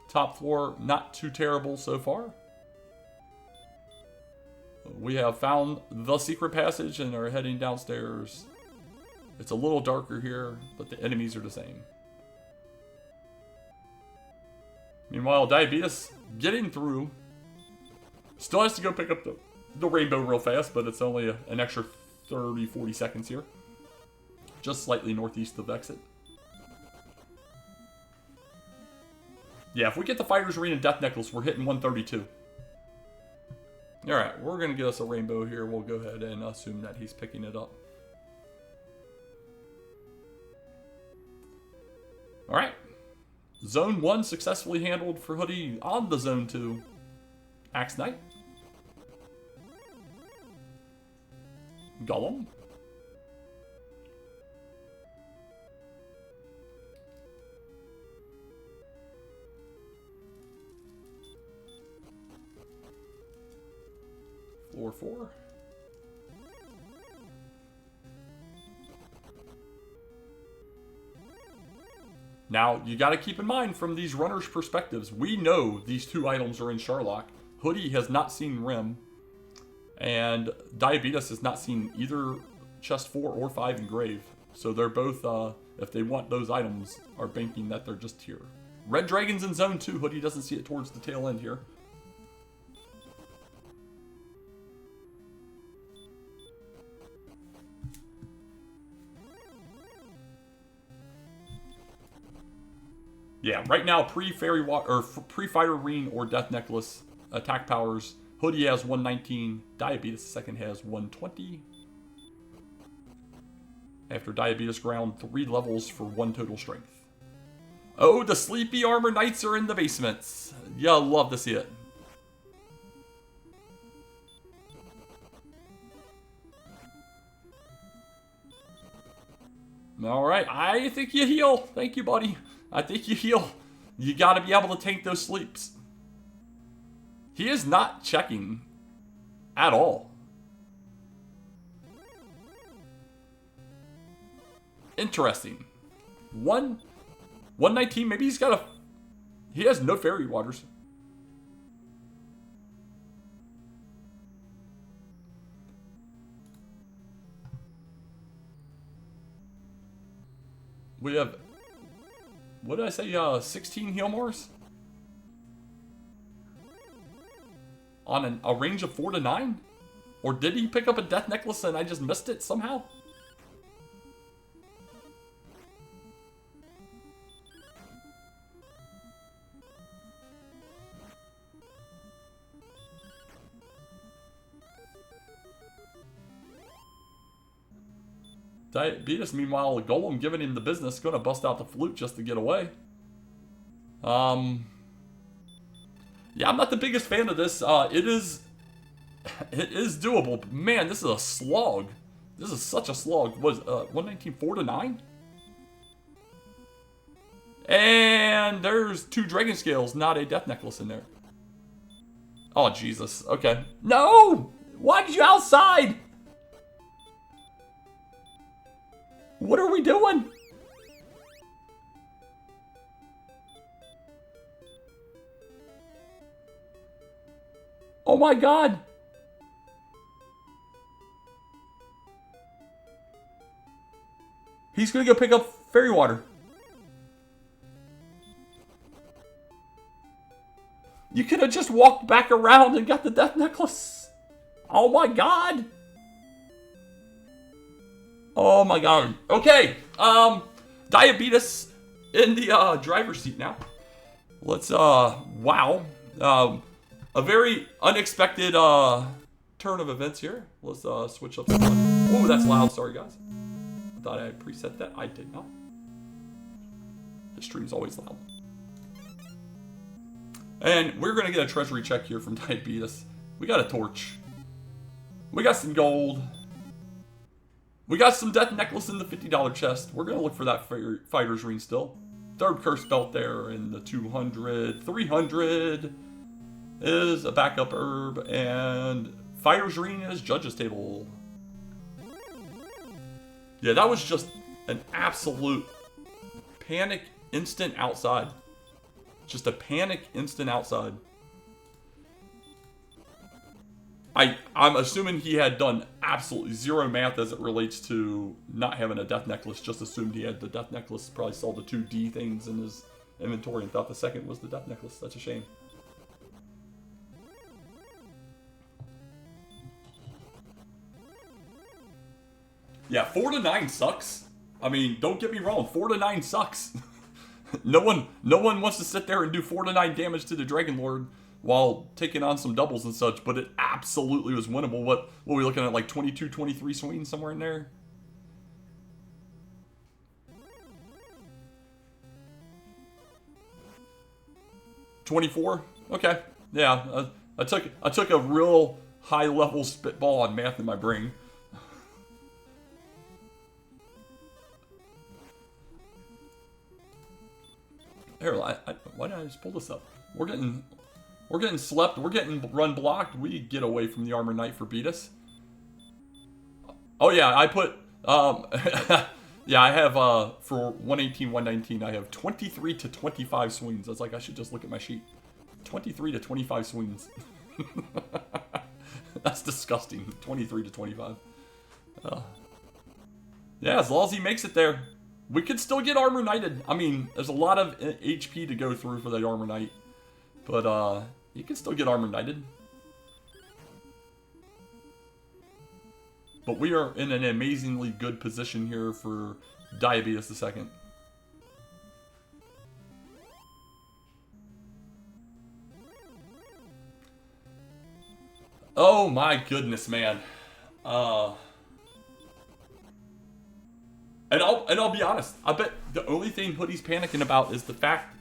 Top floor, not too terrible so far. We have found the secret passage and are heading downstairs. It's a little darker here, but the enemies are the same. Meanwhile, Diabetes getting through. Still has to go pick up the rainbow real fast, but it's only an extra 30, 40 seconds here. Just slightly northeast of exit. Yeah, if we get the Fighter's Ring and Death Necklace, we're hitting 132. Alright, we're going to get us a rainbow here. We'll go ahead and assume that he's picking it up. Alright. Zone 1 successfully handled for Hoodie on the Zone 2. Axe Knight. Golem. Floor 4. Now, you got to keep in mind from these runners' perspectives, we know these 2 items are in Charlock. Hoodie has not seen Rim. And Diabetes has not seen either chest 4 or 5 engraved. So they're both, if they want those items, are banking that they're just here. Red Dragon's in zone 2. Hoodie doesn't see it towards the tail end here. Yeah, right now, pre-Fairy Water or pre-Fire Ring or Death Necklace attack powers. Hoodie has 119. DiabeetusThe2nd has 120. After Diabetes ground 3 levels for 1 total strength. Oh, the Sleepy Armor Knights are in the basements. Yeah, love to see it. All right, I think you heal. Thank you, buddy. I think you heal. You got to be able to tank those sleeps. He is not checking at all. Interesting. 119, maybe he's got a... He has no fairy waters. We have... What did I say? 16 Healmores? On a range of 4 to 9? Or did he pick up a Death Necklace and I just missed it somehow? Diabetes, meanwhile, a Golem giving him the business, going to bust out the flute just to get away. Yeah, I'm not the biggest fan of this. It is doable. But man, this is a slog. This is such a slog. Was 119 4 to 9? And there's 2 Dragon Scales, not a Death Necklace in there. Oh, Jesus. Okay. No! Why did you outside? What are we doing? Oh my God. He's gonna go pick up fairy water. You could have just walked back around and got the Death Necklace. Oh my God. Oh my God. Okay. Diabetes in the driver's seat now. Let's wow. A very unexpected turn of events here. Let's switch up the volume. Oh, that's loud. Sorry guys. I thought I had preset that. I did not. The stream's always loud. And we're gonna get a treasury check here from Diabetes. We got a torch. We got some gold. We got some Death Necklace in the $50 chest. We're going to look for that Fighter's Ring still. 3rd Curse Belt there in the 200. 300 is a backup herb. And Fighter's Ring is Judge's Table. Yeah, that was just an absolute panic instant outside. Just a panic instant outside. I'm assuming he had done absolutely zero math as it relates to not having a Death Necklace. Just assumed he had the Death Necklace. Probably saw the 2D things in his inventory and thought the second was the Death Necklace. That's a shame. Yeah, 4 to 9 sucks. I mean, don't get me wrong. 4 to 9 sucks. No one wants to sit there and do 4 to 9 damage to the Dragon Lord while taking on some doubles and such, but it absolutely was winnable. What were we looking at, like 22, 23 swings somewhere in there? $24? Okay. Yeah, I took a real high level spitball on math in my brain. Here, why did I just pull this up? We're getting slept. We're getting run blocked. We get away from the Armor Knight for Beatus. Oh yeah, I put yeah, I have for 118, 119, I have 23 to 25 swings. I was like, I should just look at my sheet. 23 to 25 swings. That's disgusting. 23 to 25. Yeah, as long as he makes it there. We could still get Armor Knighted. I mean, there's a lot of HP to go through for that Armor Knight. But, you can still get Armor Knighted. But we are in an amazingly good position here for DiabeetusThe2nd. Oh my goodness, man. And I'll be honest, I bet the only thing Hoody's panicking about is the fact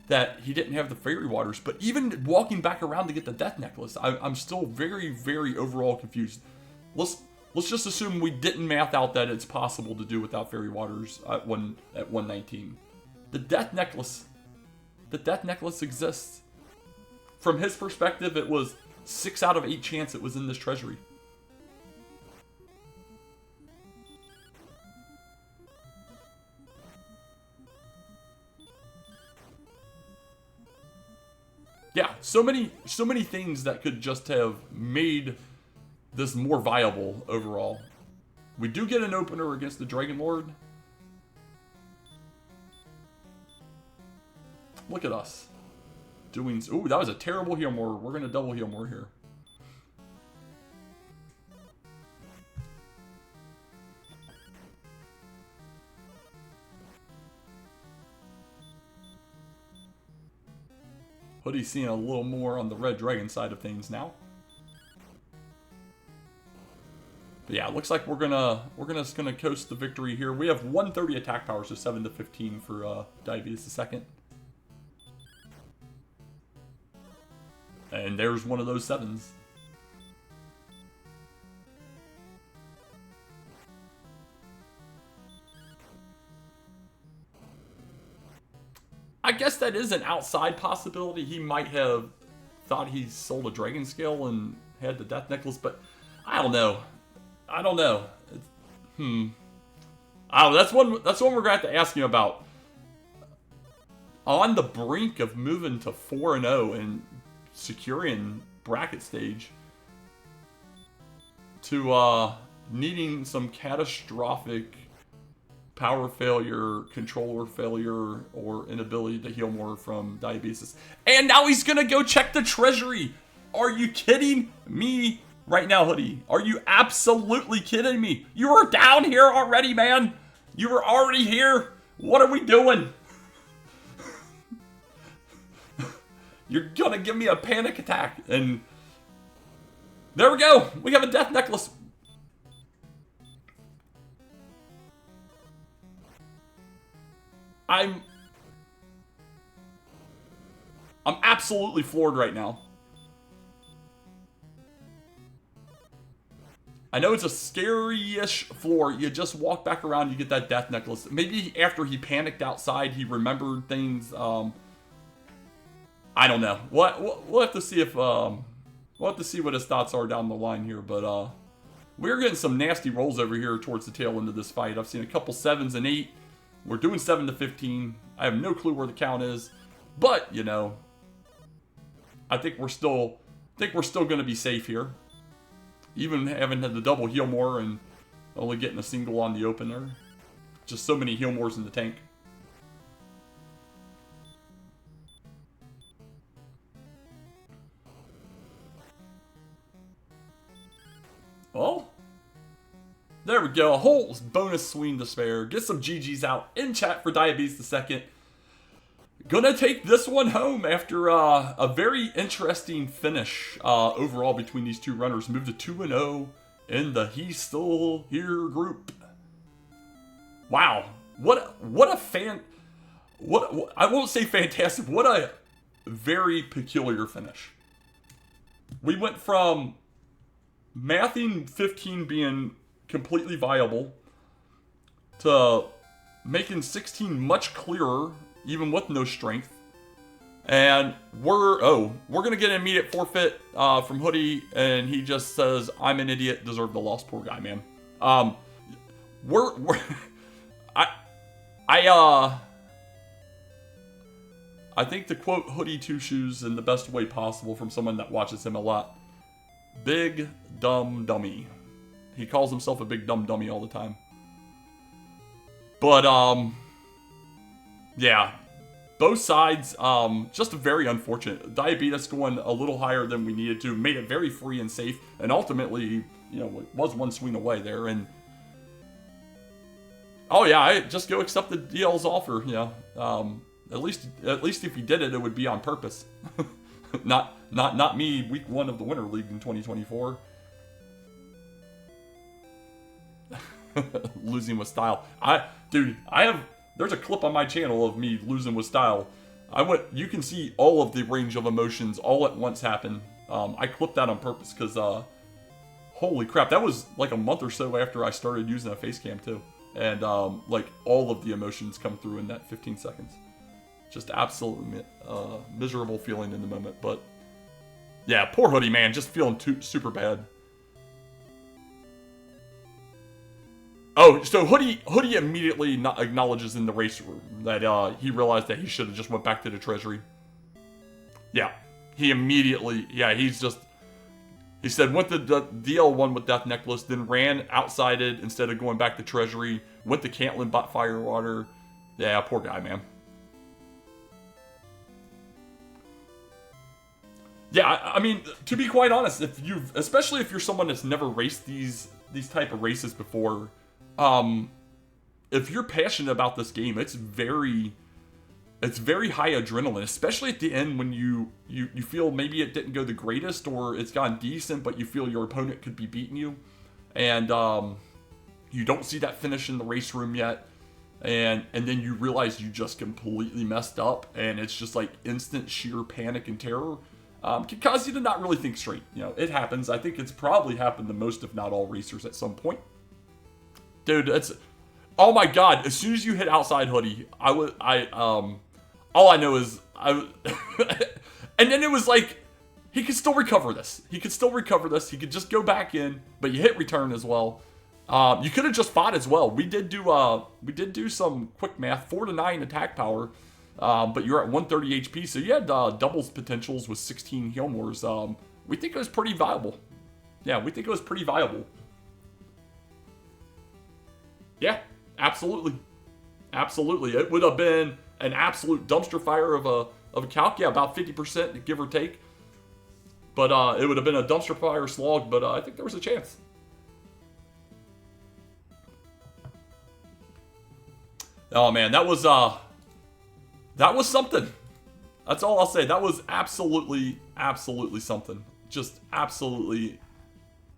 that he didn't have the Fairy Waters. But even walking back around to get the Death Necklace, I'm still very, very overall confused. Let's just assume we didn't math out that it's possible to do without Fairy Waters at 119. The Death Necklace exists. From his perspective, it was 6 out of 8 chance it was in this treasury. Yeah, so many things that could just have made this more viable overall. We do get an opener against the Dragon Lord. Look at us. Doing... Ooh, that was a terrible heal more. We're going to double heal more here. Hoody's seeing a little more on the Red Dragon side of things now. But yeah, it looks like we're just gonna coast the victory here. We have 130 attack power, so 7 to 15 for DiabeetusThe2nd. And there's one of those 7s. I guess that is an outside possibility. He might have thought he sold a Dragon Scale and had the Death Necklace, but I don't know. I don't know. That's one we're gonna have to ask him about. On the brink of moving to 4-0 and securing bracket stage, to needing some catastrophic power failure, controller failure, or inability to heal more from diabetes. And now he's gonna go check the treasury. Are you kidding me right now, Hoodie? Are you absolutely kidding me? You were down here already, man. You were already here. What are we doing? You're gonna give me a panic attack. And there we go. We have a Death Necklace. I'm absolutely floored right now. I know it's a scary-ish floor. You just walk back around, you get that Death Necklace. Maybe after he panicked outside, he remembered things. I don't know. We'll have to see if we'll have to see what his thoughts are down the line here. But we're getting some nasty rolls over here towards the tail end of this fight. I've seen a couple 7s and 8. We're doing 7 to 15. I have no clue where the count is, but you know, I think we're still going to be safe here, even having had the double heal more and only getting a single on the opener. Just so many heal mores in the tank. Well, there we go. A whole bonus swing to spare. Get some GGs out in chat for DiabeetusThe2nd. Gonna take this one home after a very interesting finish overall between these two runners. Move to 2-0 in the He's Still Here group. Wow. What a fan... What I won't say fantastic. What a very peculiar finish. We went from mathing 15 being completely viable to making 16 much clearer, even with no strength. And we're gonna get an immediate forfeit from Hoodie, and he just says, "I'm an idiot, deserve the loss." Poor guy, man. I think to quote HoodyTwoShoes in the best way possible from someone that watches him a lot, Big dumb dummy. He calls himself a big dumb dummy all the time. But, yeah. Both sides, just very unfortunate. Diabetes going a little higher than we needed to. Made it very free and safe. And ultimately, you know, it was one swing away there. And, oh yeah, I just go accept the DL's offer, you know. At least if he did it, it would be on purpose. Not me, week 1 of the Winter League in 2024. Losing with style. There's a clip on my channel of me losing with style. You can see all of the range of emotions all at once happen. I clipped that on purpose because, holy crap, that was like a month or so after I started using a face cam too. And, like, all of the emotions come through in that 15 seconds. Just absolutely miserable feeling in the moment. But, yeah, poor Hoodie, man. Just feeling super bad. Oh, so Hoodie immediately acknowledges in the race room that he realized that he should have just went back to the treasury. Yeah, he immediately, he said went to the DL1 with Death Necklace, then ran outside it instead of going back to treasury, went to Cantlin, bought Firewater. Yeah, poor guy, man. Yeah, I mean, to be quite honest, especially if you're someone that's never raced these type of races before, if you're passionate about this game, it's very high adrenaline, especially at the end when you feel maybe it didn't go the greatest or it's gone decent, but you feel your opponent could be beating you, and you don't see that finish in the race room yet, and then you realize you just completely messed up, and it's just like instant sheer panic and terror. Can cause you to not really think straight. You know, it happens. I think it's probably happened to most, if not all, racers at some point. Dude, oh my god! As soon as you hit outside Hoodie, all I know is and then it was like he could still recover this. He could just go back in, but you hit return as well. You could have just fought as well. We did do some quick math. 4 to 9 attack power. But you're at 130 HP, so you had doubles potentials with 16 Healmores. We think it was pretty viable. Yeah, we think it was pretty viable. Yeah, absolutely. Absolutely. It would have been an absolute dumpster fire of a calc. Yeah, about 50%, give or take. But it would have been a dumpster fire slog, but I think there was a chance. Oh, man, that was something. That's all I'll say. That was absolutely something. Just absolutely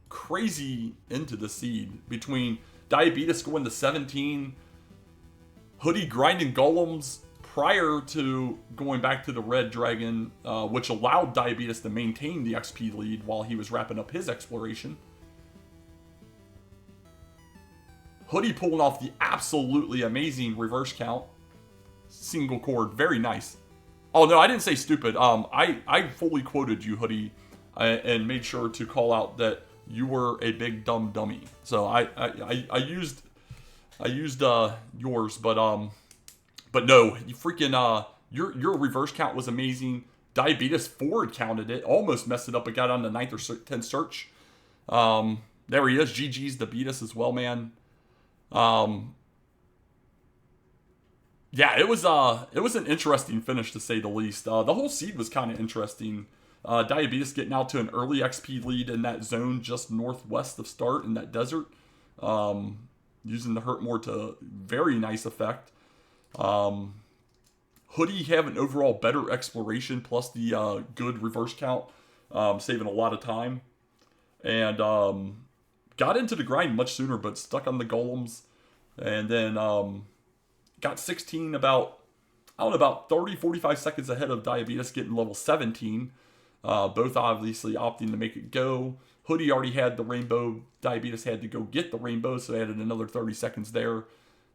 crazy into the seed between Diabetes going to 17, Hoodie grinding golems prior to going back to the Red Dragon, which allowed Diabetes to maintain the XP lead while he was wrapping up his exploration. Hoodie pulling off the absolutely amazing reverse count. Single chord, very nice. Oh no, I didn't say stupid. I fully quoted you, Hoodie, and made sure to call out that you were a big dumb dummy. So I used yours, but no, you freaking your reverse count was amazing. Diabetes forward counted it, almost messed it up. It got on the 9th or 10th search. There he is. GG's to beat us as well, man. Yeah, it was an interesting finish to say the least. The whole seed was kind of interesting. Diabetes getting out to an early XP lead in that zone just northwest of start in that desert. Using the hurt more to very nice effect. Hoodie having overall better exploration plus the good reverse count, saving a lot of time. And got into the grind much sooner, but stuck on the golems. And then got 16 about 30, 45 seconds ahead of Diabetes getting level 17. Both obviously opting to make it go. Hoodie already had the rainbow. Diabetes had to go get the rainbow, so added another 30 seconds there.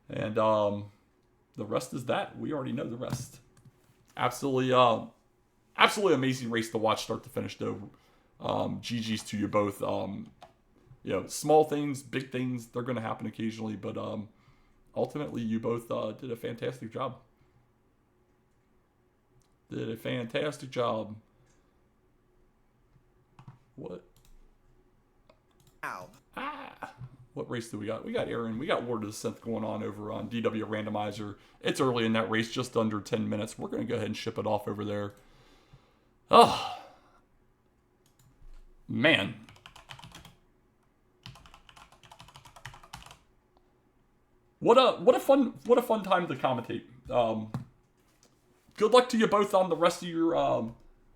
And the rest is that. We already know the rest. Absolutely amazing race to watch start to finish, though. GG's to you both. You know, small things, big things, they're going to happen occasionally, but ultimately you both did a fantastic job. What? Ow. What race do we got? We got Aaron. We got Ward of the 10th going on over on DWR Randomizer. It's early in that race, just under 10 minutes. We're going to go ahead and ship it off over there. Oh, man. What a fun time to commentate. Good luck to you both on the rest of your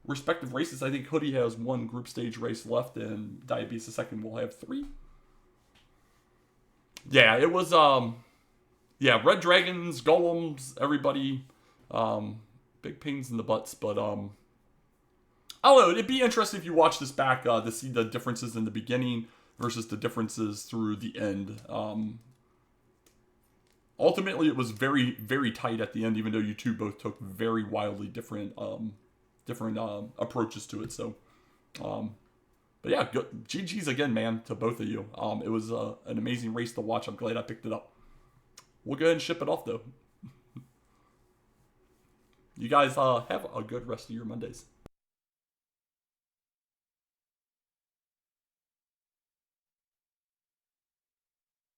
respective races. I think Hoodie has one group stage race left, and DiabeetusThe2nd will have 3. Yeah, it was yeah, Red Dragons, Golems, everybody, big pains in the butts, but I don't know, it'd be interesting if you watch this back to see the differences in the beginning versus the differences through the end. Ultimately, it was very, very tight at the end, even though you two both took very wildly different approaches to it. So, but yeah, GG's again, man, to both of you. It was an amazing race to watch. I'm glad I picked it up. We'll go ahead and ship it off, though. You guys have a good rest of your Mondays.